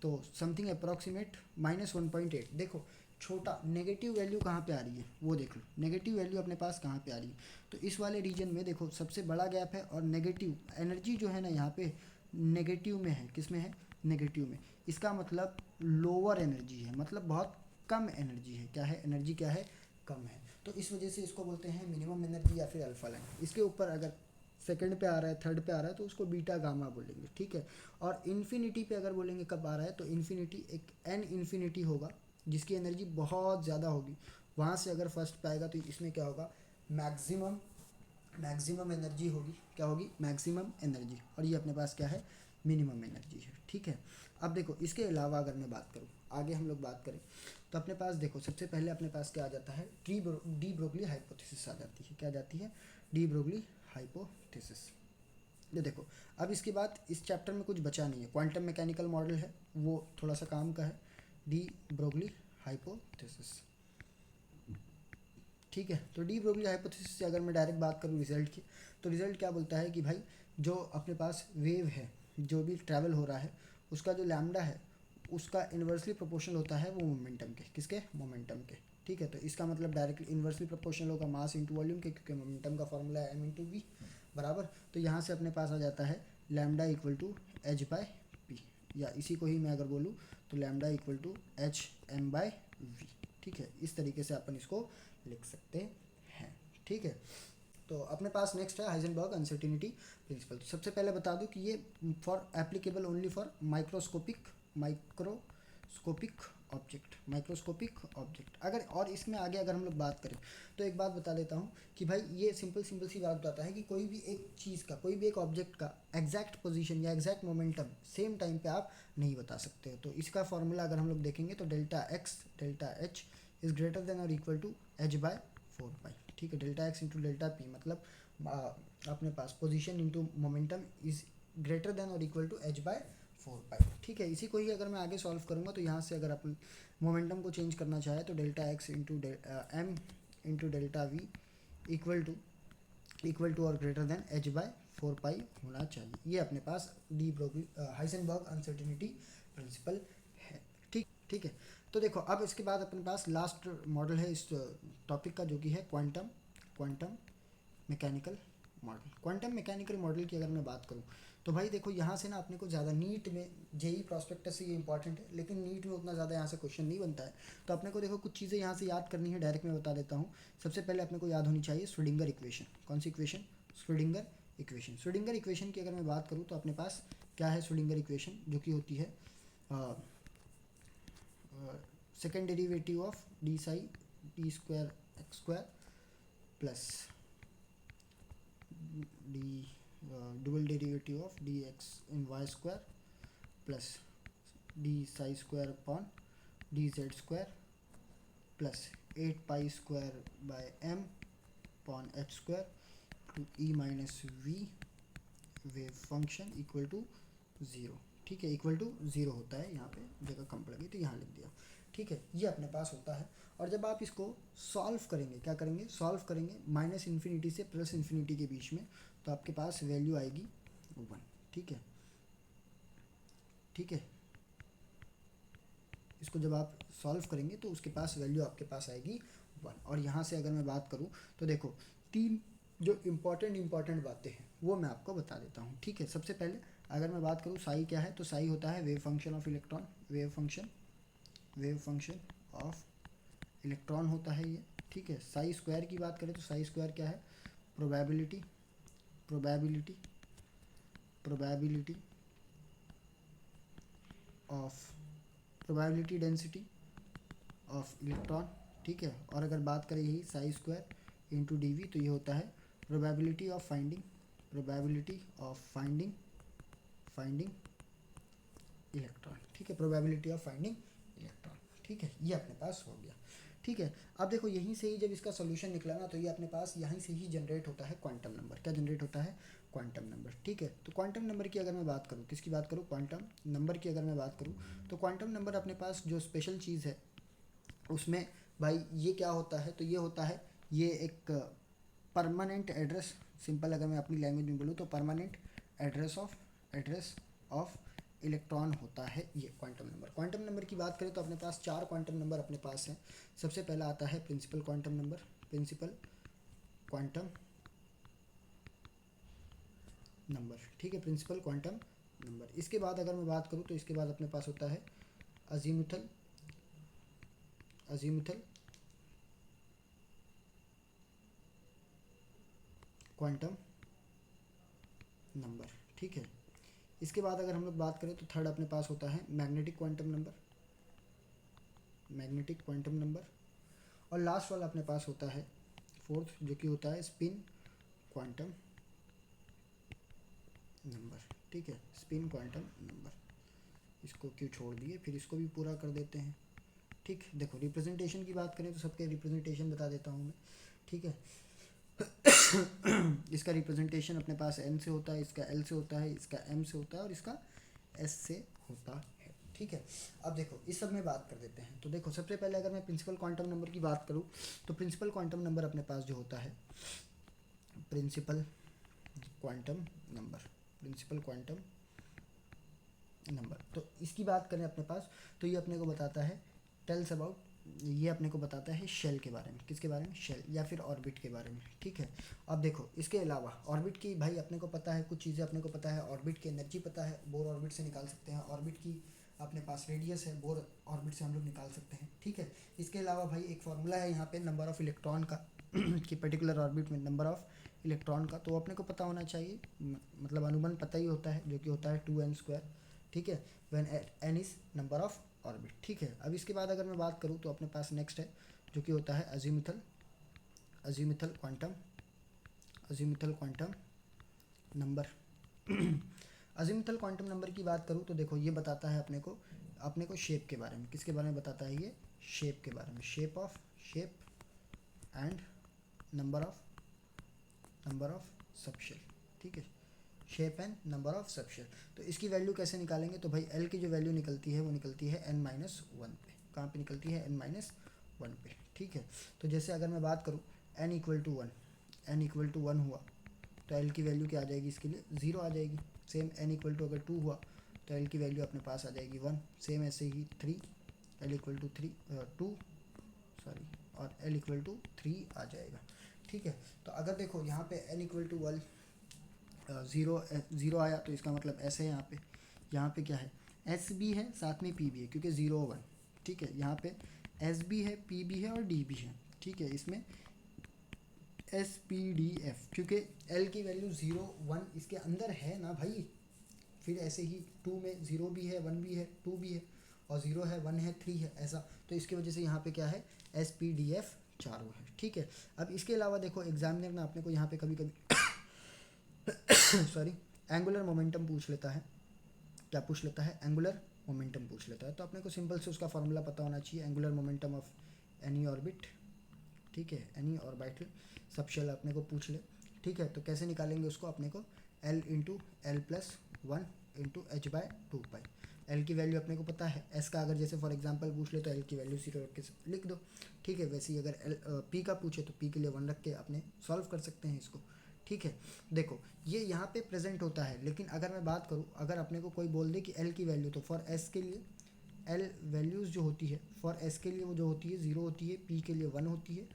तो समथिंग अप्रॉक्सीमेट -1.8। देखो छोटा नेगेटिव वैल्यू कहाँ पे आ रही है वो देख लो, नेगेटिव वैल्यू अपने पास कहाँ पे आ रही है? तो इस वाले रीजन में देखो सबसे बड़ा गैप है, और नेगेटिव एनर्जी जो है ना यहाँ पे नेगेटिव में है। किस में है? नेगेटिव में। इसका मतलब लोअर एनर्जी है, मतलब बहुत कम एनर्जी है। क्या है? एनर्जी क्या है? कम है। तो इस वजह से इसको बोलते हैं मिनिमम एनर्जी या फिर अल्फा लाइन। इसके ऊपर अगर सेकंड पे आ रहा है, थर्ड पे आ रहा है, तो उसको बीटा गामा बोलेंगे, ठीक है। और इन्फिनिटी पे अगर बोलेंगे कब आ रहा है, तो इन्फिनिटी एक एन इन्फिनिटी होगा जिसकी एनर्जी बहुत ज़्यादा होगी, वहाँ से अगर फर्स्ट पे आएगा तो इसमें क्या होगा? मैक्सिमम एनर्जी होगी। क्या होगी? Maximum energy. और ये अपने पास क्या है? मिनिमम एनर्जी है, ठीक है। अब देखो इसके अलावा अगर मैं बात करूँ, आगे हम लोग बात करें, तो अपने पास देखो सबसे पहले अपने पास क्या आ जाता है? डी ब्रोगली हाइपोथेसिस आ जाती है। क्या आ जाती है? De Broglie hypothesis. ये देखो, अब इसके बाद इस चैप्टर में कुछ बचा नहीं है, क्वांटम मैकेनिकल मॉडल है वो थोड़ा सा काम का है, डी ब्रोगली हाइपोथेसिस। ठीक है, तो डी ब्रोगली हाइपोथेसिस से अगर मैं डायरेक्ट बात करूँ रिजल्ट की, तो रिजल्ट क्या बोलता है कि भाई जो अपने पास वेव है, जो भी ट्रैवल हो रहा है, उसका जो लैम्डा है उसका इन्वर्सली प्रोपोर्शनल होता है वो मोमेंटम के, किसके, मोमेंटम के। ठीक है, तो इसका मतलब डायरेक्टली इन्वर्सली प्रोपोर्शनल होगा मास इंटू वॉल्यूम के, क्योंकि मोमेंटम का फॉर्मूला है एम इंटू वी बराबर। तो यहाँ से अपने पास आ जाता है lambda equal to H by P, या इसी को ही मैं अगर बोलूँ तो lambda equal to H M by V. ठीक है, इस तरीके से अपन इसको लिख सकते हैं। ठीक है, तो अपने पास नेक्स्ट है हाइजेनबर्ग अनसर्टिनिटी प्रिंसिपल। तो सबसे पहले बता दूं कि ये for applicable only for microscopic microscopic object. अगर और इसमें आगे अगर हम लोग बात करें तो एक बात बता देता हूँ कि भाई ये सिंपल सी बात बताता है कि कोई भी एक चीज़ का, कोई भी एक ऑब्जेक्ट का एग्जैक्ट पोजीशन या एग्जैक्ट मोमेंटम सेम टाइम पे आप नहीं बता सकते हो। तो इसका फॉर्मूला अगर हम लोग देखेंगे तो delta h is greater than और equal to H by 4 pi. ठीक है, delta x into delta p मतलब अपने पास position into momentum is greater than और equal to H by 4 pi. ठीक है, इसी को ही अगर मैं आगे सॉल्व करूँगा तो यहाँ से अगर अपन मोमेंटम को चेंज करना चाहे तो delta x into m into delta v equal to और greater than h by 4 pi होना चाहिए। ये अपने पास de Broglie Heisenberg uncertainty principle है। ठीक है, तो देखो अब इसके बाद अपने पास लास्ट मॉडल है इस टॉपिक का, जो कि है quantum mechanical model. Quantum mechanical model की अगर मैं बात करूं तो भाई देखो यहाँ से ना अपने को ज़्यादा नीट में जेई प्रॉस्पेक्टस से ये इंपॉर्टेंट है, लेकिन नीट में उतना ज़्यादा यहाँ से क्वेश्चन नहीं बनता है। तो अपने को देखो कुछ चीज़ें यहाँ से याद करनी है, डायरेक्ट मैं बता देता हूँ। सबसे पहले अपने को याद होनी चाहिए श्रोडिंगर इक्वेशन। कौन सी equation? Schrodinger equation. Schrodinger equation की अगर मैं बात करूँ तो अपने पास क्या है श्रोडिंगर इक्वेशन, जो कि होती है second derivative of D psi T square X square plus D double derivative of D X in Y square plus D psi square upon D Z square plus 8 pi square by M upon H square to E minus V wave function equal to 0। ठीक है, equal to 0 होता है, यहाँ पे जगह कम पड़ गई तो यहाँ लिख दिया। ठीक है, ये अपने पास होता है। और जब आप इसको सॉल्व करेंगे, क्या करेंगे, सॉल्व करेंगे माइनस इन्फिनिटी से प्लस इन्फिनिटी के बीच में, तो आपके पास वैल्यू आएगी 1। ठीक है, ठीक है, इसको जब आप सॉल्व करेंगे तो उसके पास वैल्यू आपके पास आएगी 1। और यहाँ से अगर मैं बात करूँ तो देखो 3 जो इम्पॉर्टेंट बातें हैं वो मैं आपको बता देता हूँ। ठीक है, सबसे पहले अगर मैं बात करूँ साई क्या है, तो साई होता है wave function of electron, wave function of electron होता है ये। ठीक है, साई स्क्वायर की बात करें तो साई स्क्वायर क्या है, प्रोबेबिलिटी डेंसिटी ऑफ इलेक्ट्रॉन। ठीक है, और अगर बात करें यही psi square into D V, तो ये होता है प्रोबेबिलिटी ऑफ फाइंडिंग इलेक्ट्रॉन। ठीक है, प्रोबेबिलिटी ऑफ फाइंडिंग इलेक्ट्रॉन। ठीक है, ये अपने पास हो गया। ठीक है, अब देखो यहीं से ही जब इसका सोल्यूशन निकला ना, तो ये अपने पास यहीं से ही जनरेट होता है क्वांटम नंबर। क्या जनरेट होता है? Quantum number. ठीक है, तो क्वांटम नंबर की अगर मैं बात करूँ, किसकी बात करूँ, क्वांटम नंबर की अगर मैं बात करूँ, तो क्वांटम नंबर अपने पास जो स्पेशल चीज़ है उसमें भाई ये क्या होता है, तो ये होता है ये एक परमानेंट एड्रेस, सिंपल अगर मैं अपनी लैंग्वेज में बोलूँ तो परमानेंट एड्रेस ऑफ इलेक्ट्रॉन होता है ये क्वांटम नंबर। क्वांटम नंबर की बात करें तो अपने पास 4 क्वांटम नंबर अपने पास हैं। सबसे पहला आता है प्रिंसिपल क्वांटम नंबर, ठीक है, प्रिंसिपल क्वांटम नंबर। इसके बाद अगर मैं बात करूँ तो इसके बाद अपने पास होता है अजीमुथल क्वांटम नंबर। ठीक है, इसके बाद अगर हम लोग बात करें तो थर्ड अपने पास होता है मैग्नेटिक क्वांटम नंबर, और लास्ट वाला अपने पास होता है फोर्थ, जो कि होता है स्पिन क्वांटम नंबर। ठीक है, स्पिन क्वांटम नंबर। इसको क्यों छोड़ दिए, फिर इसको भी पूरा कर देते हैं। ठीक, देखो रिप्रेजेंटेशन की बात करें तो सबके रिप्रेजेंटेशन बता देता हूँ मैं। ठीक है इसका रिप्रेजेंटेशन अपने पास n से होता है, इसका l से होता है, इसका m से होता है और इसका s से होता है। ठीक है, अब देखो इस सब में बात कर देते हैं। तो देखो सबसे पहले अगर मैं प्रिंसिपल क्वांटम नंबर की बात करूँ तो प्रिंसिपल क्वांटम नंबर अपने पास जो होता है principal quantum number, principal quantum number, तो इसकी बात करें अपने पास तो ये अपने को बताता है टेल्स अबाउट, ये अपने को बताता है शेल के बारे में। किसके बारे में? शेल या फिर ऑर्बिट के बारे में। ठीक है, अब देखो इसके अलावा ऑर्बिट की भाई अपने को पता है कुछ चीज़ें अपने को पता है, ऑर्बिट की एनर्जी पता है, बोर ऑर्बिट से निकाल सकते हैं, ऑर्बिट की अपने पास रेडियस है, बोर ऑर्बिट से हम लोग निकाल सकते हैं। ठीक है, इसके अलावा भाई एक फार्मूला है यहाँ पे नंबर ऑफ इलेक्ट्रॉन का कि पर्टिकुलर ऑर्बिट में नंबर ऑफ इलेक्ट्रॉन का, तो अपने को पता होना चाहिए, मतलब अनुबंध पता ही होता है जो कि होता है 2n²। ठीक है, when n is number of orbit. ठीक है, अब इसके बाद अगर मैं बात करूँ तो अपने पास नेक्स्ट है जो कि होता है azimuthal quantum number. Azimuthal quantum number की बात करूँ तो देखो ये बताता है अपने को शेप के बारे में। किसके बारे में बताता है? ये शेप के बारे में, shape and number of subshell. ठीक है, shape and number of subshell. तो इसकी वैल्यू कैसे निकालेंगे? तो भाई एल की जो वैल्यू निकलती है वो निकलती है n-1 पे। कहाँ पे निकलती है? n-1 पे। ठीक है, तो जैसे अगर मैं बात करूँ n = 1 हुआ तो एल की वैल्यू क्या आ जाएगी? इसके लिए 0 आ जाएगी। सेम n = अगर 2 हुआ तो एल की वैल्यू अपने पास आ जाएगी 1। सेम ऐसे ही 3, l = 2 सॉरी, और l = 3 आ जाएगा। ठीक है, तो अगर देखो यहाँ पे n = 1 ज़ीरो आया तो इसका मतलब ऐसे है, यहाँ पे क्या है? एस भी है साथ में पी भी है क्योंकि 0 1। ठीक है, यहाँ पे एस भी है, पी भी है और डी भी है। ठीक है, इसमें एस पी डी एफ, क्योंकि एल की वैल्यू 0 1 इसके अंदर है ना भाई। फिर ऐसे ही 2 में 0 भी है, 1 भी है, 2 भी है, और 0 है, 1 है, 3 है, ऐसा। तो इसकी वजह से यहाँ पे क्या है? एस पी डी एफ चारों है। ठीक है, अब इसके अलावा देखो एग्जामिनर ना अपने को यहाँ पे कभी कभी सॉरी एंगुलर मोमेंटम पूछ लेता है। क्या पूछ लेता है? एंगुलर मोमेंटम पूछ लेता है। तो अपने को सिंपल से उसका फार्मूला पता होना चाहिए, angular momentum of any orbit. ठीक है, एनी ऑर्बिटल सबशेल अपने को पूछ ले। ठीक है, तो कैसे निकालेंगे उसको? अपने को l × l+1 × h/2π। एल की वैल्यू अपने को पता है, एस का अगर जैसे फॉर एग्जांपल पूछ ले तो एल की वैल्यू 0 रख के लिख दो। ठीक है, वैसे ही अगर पी का पूछे तो पी के लिए 1 रख के अपने सॉल्व कर सकते हैं इसको। ठीक है, देखो ये यहाँ पे प्रेजेंट होता है, लेकिन अगर मैं बात करूँ, अगर अपने को कोई बोल दे कि एल की वैल्यू, तो फॉर एस के लिए एल वैल्यूज़ जो होती है फॉर एस के लिए वो जो होती है 0 होती है, पी के लिए 1 होती है,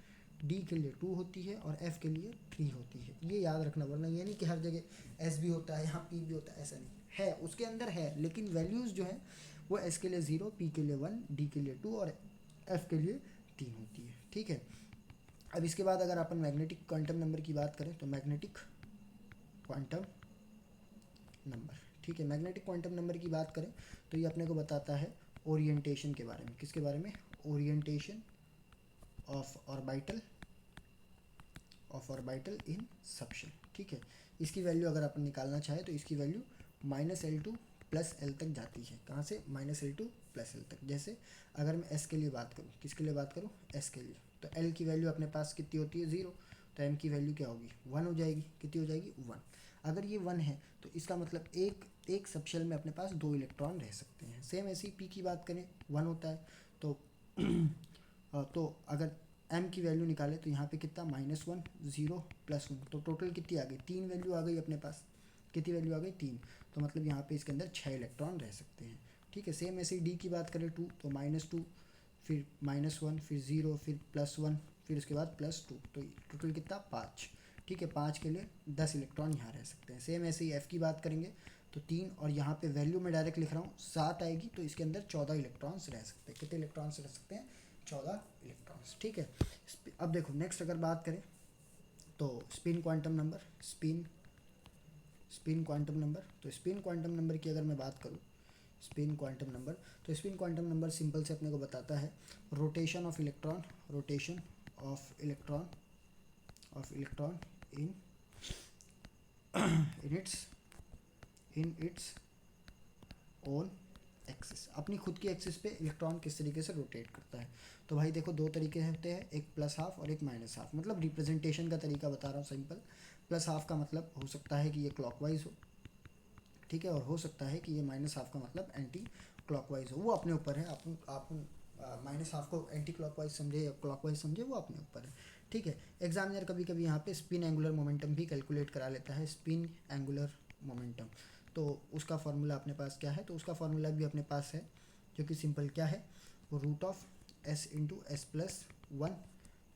डी के लिए 2 होती है और एफ के लिए 3 होती है। ये याद रखना, वरना ये नहीं कि हर जगह एस भी होता है, यहाँ पी भी होता है, ऐसा नहीं है। उसके अंदर है, लेकिन वैल्यूज़ जो है वो एस के लिए 0, पी के लिए 1, डी के लिए 2 और एफ के लिए 3 होती है। ठीक है, अब इसके बाद अगर अपन मैग्नेटिक क्वांटम नंबर की बात करें तो मैग्नेटिक क्वांटम नंबर। ठीक है, मैग्नेटिक क्वांटम नंबर की बात करें तो ये अपने को बताता है ओरिएंटेशन के बारे में। किसके बारे में? Orientation of orbital in subshell. ठीक है, इसकी वैल्यू अगर अपन निकालना चाहे तो इसकी वैल्यू -L2 + L तक जाती है। कहाँ से? -L2 + L तक। जैसे अगर मैं S के लिए बात करूँ, किसके लिए बात करूँ? S के लिए, तो L की वैल्यू अपने पास कितनी होती है? 0। तो M की वैल्यू क्या होगी? 1 हो जाएगी। कितनी हो जाएगी? 1। अगर ये 1 है तो इसका मतलब एक सबशेल में अपने पास 2 इलेक्ट्रॉन रह सकते हैं। सेम ऐसी P की बात करें 1 होता है तो तो अगर m की वैल्यू निकाले तो यहाँ पे कितना? -1 0 +1, तो टोटल कितनी आ गई? 3 वैल्यू आ गई अपने पास। कितनी वैल्यू आ गई? 3। तो मतलब यहाँ पे इसके अंदर 6 इलेक्ट्रॉन रह सकते हैं। ठीक है, सेम ऐसे डी की बात करें 2 तो -2 फिर -1 फिर 0 फिर +1 फिर उसके बाद +2, तो टोटल कितना? 5। ठीक है, 5 के लिए 10 इलेक्ट्रॉन यहाँ रह सकते हैं। सेम ऐसे ही एफ़ की बात करेंगे तो 3, और यहाँ पे वैल्यू में डायरेक्ट लिख रहा हूँ 7 आएगी, तो इसके अंदर 14 इलेक्ट्रॉन्स रह सकते हैं। कितने इलेक्ट्रॉन्स रह सकते हैं? 14 इलेक्ट्रॉन्स। ठीक है, अब देखो नेक्स्ट अगर बात करें तो spin quantum number, spin quantum number. तो स्पिन क्वांटम नंबर की अगर मैं बात करूँ, स्पिन क्वांटम नंबर, तो स्पिन क्वांटम नंबर सिंपल से अपने को बताता है rotation of electron in in its own axis, अपनी खुद की एक्सिस पे इलेक्ट्रॉन किस तरीके से रोटेट करता है। तो भाई देखो दो तरीके होते हैं, एक प्लस हाफ और एक माइनस हाफ, मतलब रिप्रेजेंटेशन का तरीका बता रहा हूँ सिंपल। प्लस हाफ का मतलब हो सकता है कि ये क्लॉकवाइज हो, ठीक है, और हो सकता है कि ये माइनस हाफ का मतलब एंटी क्लॉकवाइज हो, वो अपने ऊपर है। आप माइनस हाफ को एंटी क्लॉकवाइज समझे या क्लॉकवाइज समझे, वो अपने ऊपर है, ठीक है। एग्जामिनर कभी कभी यहाँ पे स्पिन एंगुलर मोमेंटम भी कैलकुलेट करा लेता है, स्पिन एंगुलर मोमेंटम। तो उसका फार्मूला अपने पास क्या है, तो उसका फार्मूला भी अपने पास है, जो कि सिंपल क्या है, वो root of s into s plus one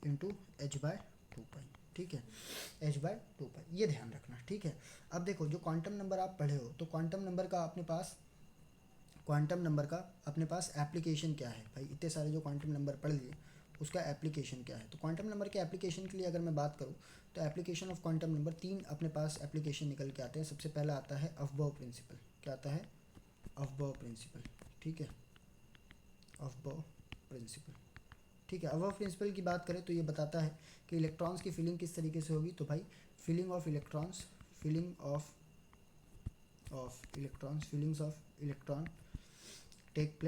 into h by two pi, ठीक है, एच बाय टू पाई, ये ध्यान रखना, ठीक है। अब देखो जो क्वांटम नंबर आप पढ़े हो, तो क्वांटम नंबर का अपने पास एप्लीकेशन क्या है भाई, इतने सारे जो क्वांटम नंबर पढ़ लिए उसका एप्लीकेशन क्या है। तो क्वांटम नंबर के एप्लीकेशन के लिए अगर मैं बात करूँ, तो एप्लीकेशन ऑफ क्वांटम नंबर 3 अपने पास एप्लीकेशन निकल के आते हैं। सबसे पहला आता है अफबाउ प्रिंसिपल, क्या आता है, अफबाउ प्रिंसिपल, ठीक है, अफबाउ प्रिंसिपल, ठीक है। अफबाउ प्रिंसिपल की बात करें तो ये बताता है कि इलेक्ट्रॉन्स की फिलिंग किस तरीके से होगी। तो भाई filling of electrons, feelings of electron take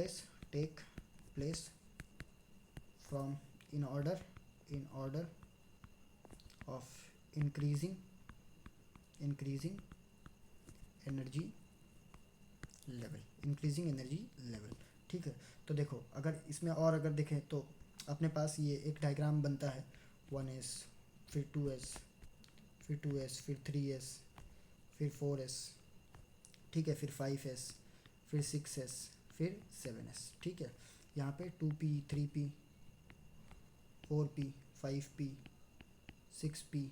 place from in order of increasing energy level, ठीक है। तो देखो अगर इसमें और अगर देखें तो अपने पास ये एक डायग्राम बनता है, 1s, फिर 2s, फिर 3s, फिर 4s, ठीक है, फिर 5s, फिर 6s, फिर 7s, ठीक है। यहाँ पे 2p, 3p, 4p, 5p, 6p,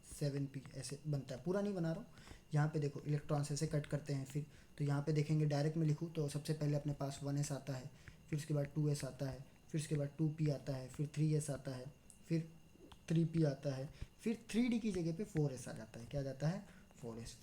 7p ऐसे बनता है, पूरा नहीं बना रहा हूँ। यहाँ पे देखो इलेक्ट्रॉन्स ऐसे कट करते हैं, फिर तो यहाँ पे देखेंगे डायरेक्ट में लिखूँ तो सबसे पहले अपने पास 1s आता है, फिर उसके बाद 2s आता है, फिर उसके बाद 2p आता है, फिर 3s आता है, फिर 3p आता है, फिर 3d की जगह पे 4s आ जाता है, क्या जाता है, 4s,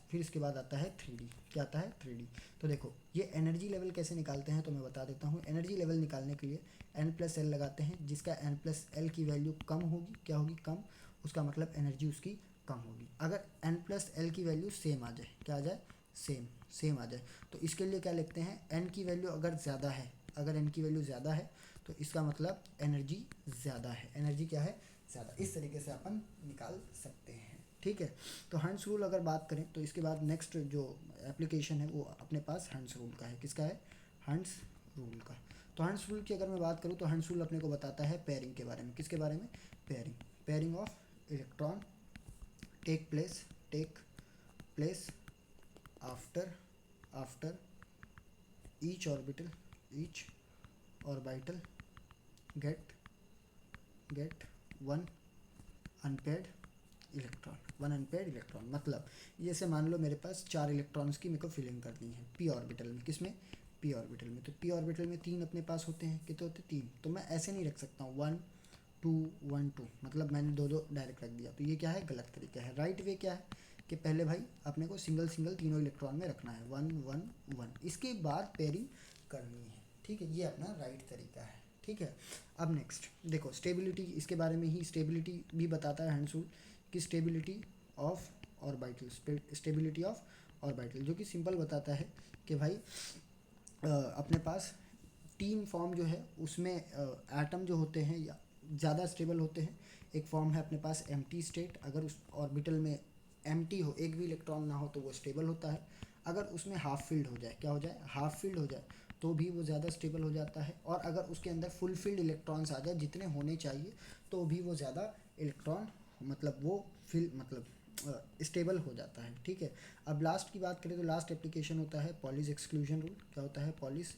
फिर इसके बाद आता है 3d, क्या आता है, 3d। तो देखो ये एनर्जी लेवल कैसे निकालते हैं, तो मैं बता देता हूँ। एनर्जी लेवल निकालने के लिए n+l लगाते हैं, जिसका n+l की वैल्यू कम होगी, क्या होगी, कम, उसका मतलब एनर्जी उसकी कम होगी। अगर n+l की वैल्यू सेम आ जाए, क्या आ जाए, सेम आ जाए, तो इसके लिए क्या लिखते हैं, n की वैल्यू अगर ज़्यादा है, अगर n की वैल्यू ज़्यादा है तो इसका मतलब एनर्जी ज़्यादा है, एनर्जी क्या है, ज़्यादा। इस तरीके से अपन निकाल सकते हैं, ठीक है। तो हंस रूल अगर बात करें तो इसके बाद नेक्स्ट जो एप्लीकेशन है वो अपने पास हंस रूल का है, किसका है, हंस रूल का। तो हंस रूल की अगर मैं बात करूँ तो हंस रूल अपने को बताता है पेयरिंग के बारे में, किसके बारे में, pairing of electron take place after each orbital get one unpaired electron. मतलब जैसे मान लो मेरे पास 4 इलेक्ट्रॉन्स की मेरे को फिलिंग करनी है पी ऑर्बिटल में, किसमें, पी ऑर्बिटल में। तो पी ऑर्बिटल में 3 अपने पास होते हैं, कितने होते हैं, 3। तो मैं ऐसे नहीं रख सकता हूँ 1 2 1 2, मतलब मैंने दो डायरेक्ट रख दिया, तो ये क्या है, गलत तरीका है। राइट वे क्या है कि पहले भाई अपने को सिंगल तीनों इलेक्ट्रॉन में रखना है, 1 1 1, इसके बाद पेयरिंग करनी है, ठीक है, ये अपना राइट तरीका है, ठीक है। अब नेक्स्ट देखो स्टेबिलिटी, इसके बारे में ही स्टेबिलिटी भी बताता है हंस रूल कि स्टेबिलिटी ऑफ ऑर्बिटल, जो कि सिंपल बताता है कि भाई अपने पास तीन फॉर्म जो है उसमें एटम जो होते हैं या ज़्यादा स्टेबल होते हैं। एक फॉर्म है अपने पास एम्प्टी स्टेट, अगर उस ऑर्बिटल में एम्प्टी हो, एक भी इलेक्ट्रॉन ना हो तो वो स्टेबल होता है। अगर उसमें हाफ फिल्ड हो जाए, क्या हो जाए, हाफ फिल्ड हो जाए, तो भी वो ज़्यादा स्टेबल हो जाता है। और अगर उसके अंदर फुल फिल्ड इलेक्ट्रॉन्स आ जाए जितने होने चाहिए, तो भी वो ज़्यादा इलेक्ट्रॉन मतलब वो स्टेबल हो जाता है, ठीक है। अब लास्ट की बात करें तो लास्ट एप्लीकेशन होता है पॉलिश एक्सक्लूजन रूल। क्या होता है, polish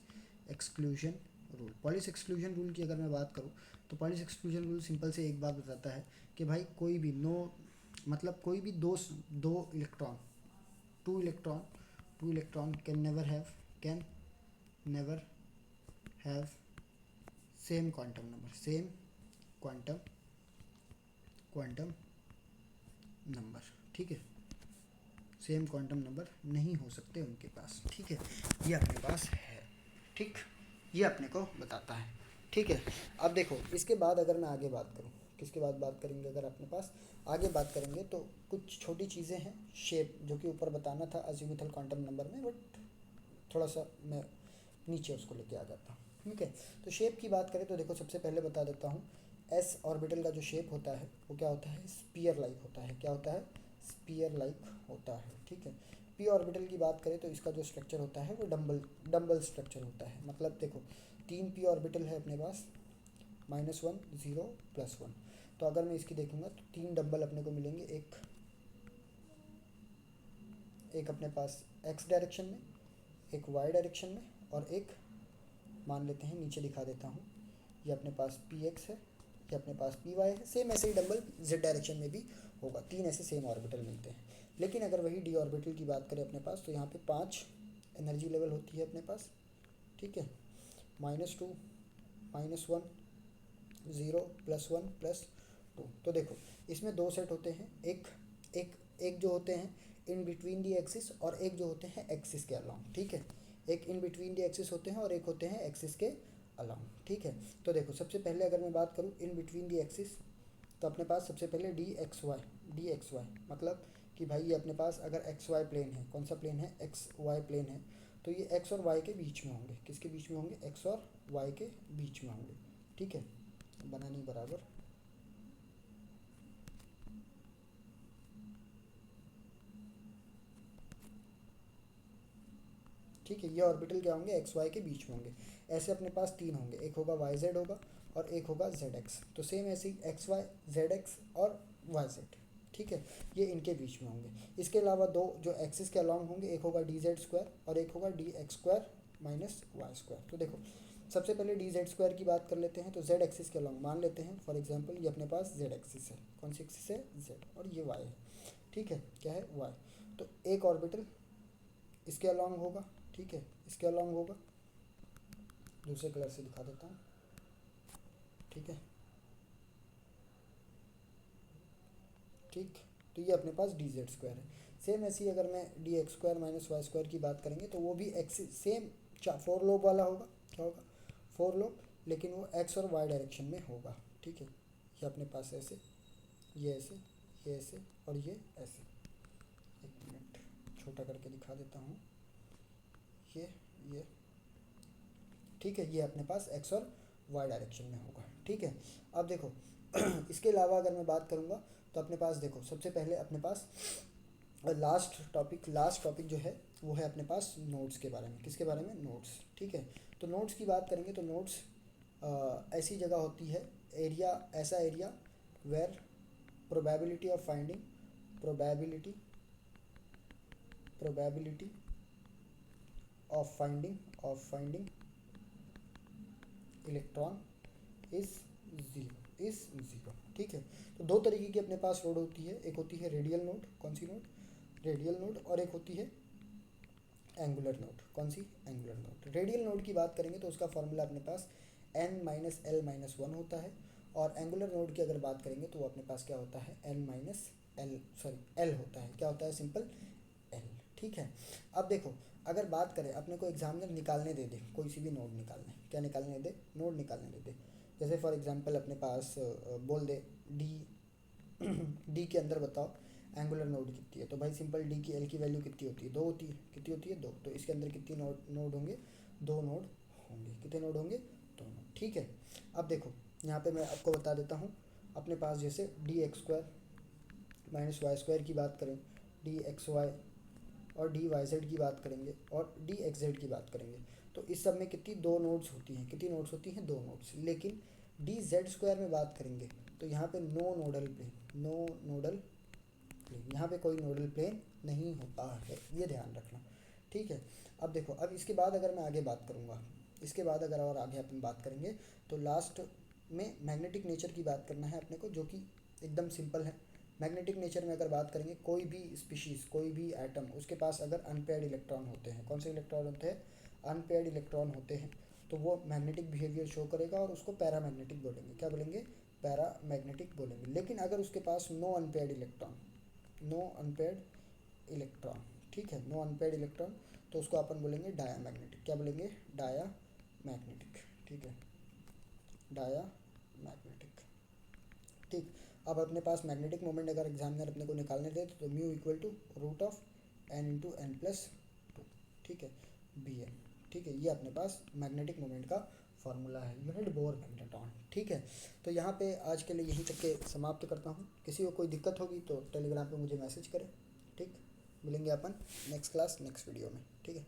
exclusion rule. Polish exclusion rule की अगर मैं बात करूँ तो पॉलिश एक्सक्लूजन रूल सिंपल से एक बात बताता है कि भाई कोई भी कोई भी दो electron, two electron can never have same quantum number, ठीक है, सेम क्वांटम नंबर नहीं हो सकते उनके पास, ठीक है, ये अपने पास है, ठीक, ये अपने को बताता है, ठीक है। अब देखो इसके बाद अगर मैं आगे बात करूँ, किसके बाद बात करेंगे, अगर अपने पास आगे बात करेंगे तो कुछ छोटी चीज़ें हैं, शेप जो कि ऊपर बताना था अज़ीमुथल क्वांटम नंबर में, बट थोड़ा सा मैं नीचे उसको लेके आ जाता। ठीक है, तो शेप की बात करें तो देखो सबसे पहले बता देता हूँ, एस ऑर्बिटल का जो शेप होता है वो क्या होता है, स्पीयर लाइक होता है। क्या होता है, स्पीयर लाइक होता है। ठीक है, पी ऑर्बिटल की बात करें तो इसका जो स्ट्रक्चर होता है वो डम्बल डम्बल स्ट्रक्चर होता है। मतलब देखो 3 पी ऑर्बिटल है अपने पास, -1 0 +1। तो अगर मैं इसकी देखूंगा तो 3 डम्बल अपने को मिलेंगे, एक अपने पास एक्स डायरेक्शन में, एक वाई डायरेक्शन में, और एक मान लेते हैं नीचे दिखा देता हूँ, ये अपने पास पी एक्स है, ये अपने पास पी वाई है। सेम ऐसे ही डबल जेड डायरेक्शन में भी होगा, 3 ऐसे सेम ऑर्बिटल मिलते हैं। लेकिन अगर वही डी ऑर्बिटल की बात करें अपने पास, तो यहाँ पे 5 एनर्जी लेवल होती है अपने पास। ठीक है, -2 -1 0 +1 +2। तो देखो इसमें दो सेट होते हैं, एक एक एक जो होते हैं इन बिटवीन दी एक्सिस, और एक जो होते हैं एक्सिस के अलाउंग। ठीक है, एक इन बिटवीन दी एक्सिस होते हैं और एक होते हैं एक्सिस के अलाउंग। ठीक है, तो देखो सबसे पहले अगर मैं बात करूँ इन बिटवीन दी एक्सिस, तो अपने पास सबसे पहले डी एक्स वाई, मतलब कि भाई ये अपने पास अगर एक्स वाई प्लेन है, कौन सा प्लेन है, एक्स वाई प्लेन है, तो ये एक्स और वाई के बीच में होंगे। किसके बीच में होंगे, एक्स और वाई के बीच में होंगे। ठीक है, बना नहीं बराबर। ठीक है, ये ऑर्बिटल क्या होंगे, एक्स वाई के बीच में होंगे। ऐसे अपने पास 3 होंगे, एक होगा वाई जेड होगा और एक होगा जेड एक्स। तो सेम ऐसे ही एक्स वाई जेड एक्स और वाई जेड। ठीक है, ये इनके बीच में होंगे। इसके अलावा दो जो एक्सिस के अलॉन्ग होंगे, एक होगा डी जेड स्क्वायर और एक होगा D X square minus Y square. तो देखो सबसे पहले डी जेड स्क्वायर की बात कर लेते हैं। तो जेड एक्सिस के अलॉन्ग मान लेते हैं, फॉर एग्जाम्पल ये अपने पास जेड एक्सिस है, कौन सी एक्सिस है, जेड, और ये वाई है। ठीक है, क्या है, वाई। तो एक ऑर्बिटल इसके अलॉन्ग होगा। ठीक है, इसके अलॉन्ग होगा, दूसरे कलर से दिखा देता हूँ। ठीक है, ठीक, तो ये अपने पास डी जेड स्क्वायर है। सेम ऐसी ही अगर मैं D X square minus Y square की बात करेंगे तो वो भी एक्स सेम 4 लोब वाला होगा। क्या होगा, 4 लोब, लेकिन वो एक्स और वाई डायरेक्शन में होगा। ठीक है, ये अपने पास ऐसे, ये ऐसे, ये ऐसे और ये ऐसे। एक मिनट छोटा करके दिखा देता हूँ, ये। ठीक है, ये अपने पास एक्स और वाई डायरेक्शन में होगा। ठीक है, अब देखो इसके अलावा अगर मैं बात करूँगा तो अपने पास देखो सबसे पहले अपने पास लास्ट टॉपिक जो है वो है अपने पास नोड्स के बारे में। किसके बारे में, नोड्स। ठीक है, तो नोड्स की बात करेंगे तो नोड्स ऐसी जगह होती है, एरिया, ऐसा area where probability of finding probability probability of finding electron is zero. ठीक है, तो दो तरीके की अपने पास नोड होती है, एक होती है रेडियल नोड, कौन सी नोड, रेडियल नोड, और एक होती है एंगुलर नोड, कौन सी, एंगुलर नोड। रेडियल नोड की बात करेंगे तो उसका फॉर्मूला अपने पास n-l-1 होता है, और एंगुलर नोड की अगर बात करेंगे तो वो अपने पास क्या होता है, l होता है। क्या होता है, सिंपल l। ठीक है, अब देखो अगर बात करें, अपने को एग्जामिनर निकालने दे दे कोई सी भी नोड निकालने, क्या निकालने दे, नोड निकालने दे दे। जैसे फॉर एग्जांपल अपने पास बोल दे डी डी के अंदर बताओ एंगुलर नोड कितनी है, तो भाई सिंपल डी की एल की वैल्यू कितनी होती है, 2 होती है। कितनी होती है, 2। तो इसके अंदर कितनी नोड होंगे, 2 नोड होंगे। कितने नोड होंगे, 2 नोड। ठीक है, अब देखो यहाँ पे मैं आपको बता देता हूँ, अपने पास जैसे D X square minus Y square की बात करें, डी एक्स वाई और डी वाई जेड की बात करेंगे, और डी एक्स जेड की बात करेंगे, तो इस सब में कितनी, 2 नोड्स होती हैं। कितनी नोड्स होती हैं, 2 नोड्स। लेकिन डी जेड स्क्वायर में बात करेंगे तो यहाँ पे नो नोडल प्लेन, यहाँ पे कोई नोडल प्लेन नहीं होता है, ये ध्यान रखना। ठीक है, अब देखो, अब इसके बाद अगर मैं आगे बात करूँगा, इसके बाद अगर और आगे अपन बात करेंगे तो लास्ट में मैग्नेटिक नेचर की बात करना है अपने को, जो कि एकदम सिंपल है। मैग्नेटिक नेचर में अगर बात करेंगे, कोई भी स्पीशीज़, कोई भी एटम, उसके पास अगर अनपेयर्ड इलेक्ट्रॉन होते हैं, कौन से इलेक्ट्रॉन होते हैं, अनपेयर्ड इलेक्ट्रॉन होते हैं, तो वो मैग्नेटिक बिहेवियर शो करेगा और उसको पैरामैग्नेटिक बोलेंगे। क्या बोलेंगे, पैरामैग्नेटिक बोलेंगे। लेकिन अगर उसके पास नो अनपेयर्ड इलेक्ट्रॉन, ठीक है, नो अनपेयर्ड इलेक्ट्रॉन, तो उसको अपन बोलेंगे डायामैग्नेटिक। क्या बोलेंगे, डायामैग्नेटिक। ठीक है, डायामैग्नेटिक। ठीक, अब अपने पास मैग्नेटिक मोमेंट अगर एग्जामिनर अपने को निकालने दे तो mu equal to root of n into n plus 2। ठीक है, बी एम। ठीक है, ये अपने पास मैग्नेटिक मोमेंट का फार्मूला है, यूनिट बोर मैग्नेट्रॉन। ठीक है, तो यहाँ पे आज के लिए यहीं तक के समाप्त करता हूँ। किसी को कोई दिक्कत होगी तो टेलीग्राम पे मुझे मैसेज करें। ठीक, मिलेंगे अपन नेक्स्ट क्लास नेक्स्ट वीडियो में। ठीक है।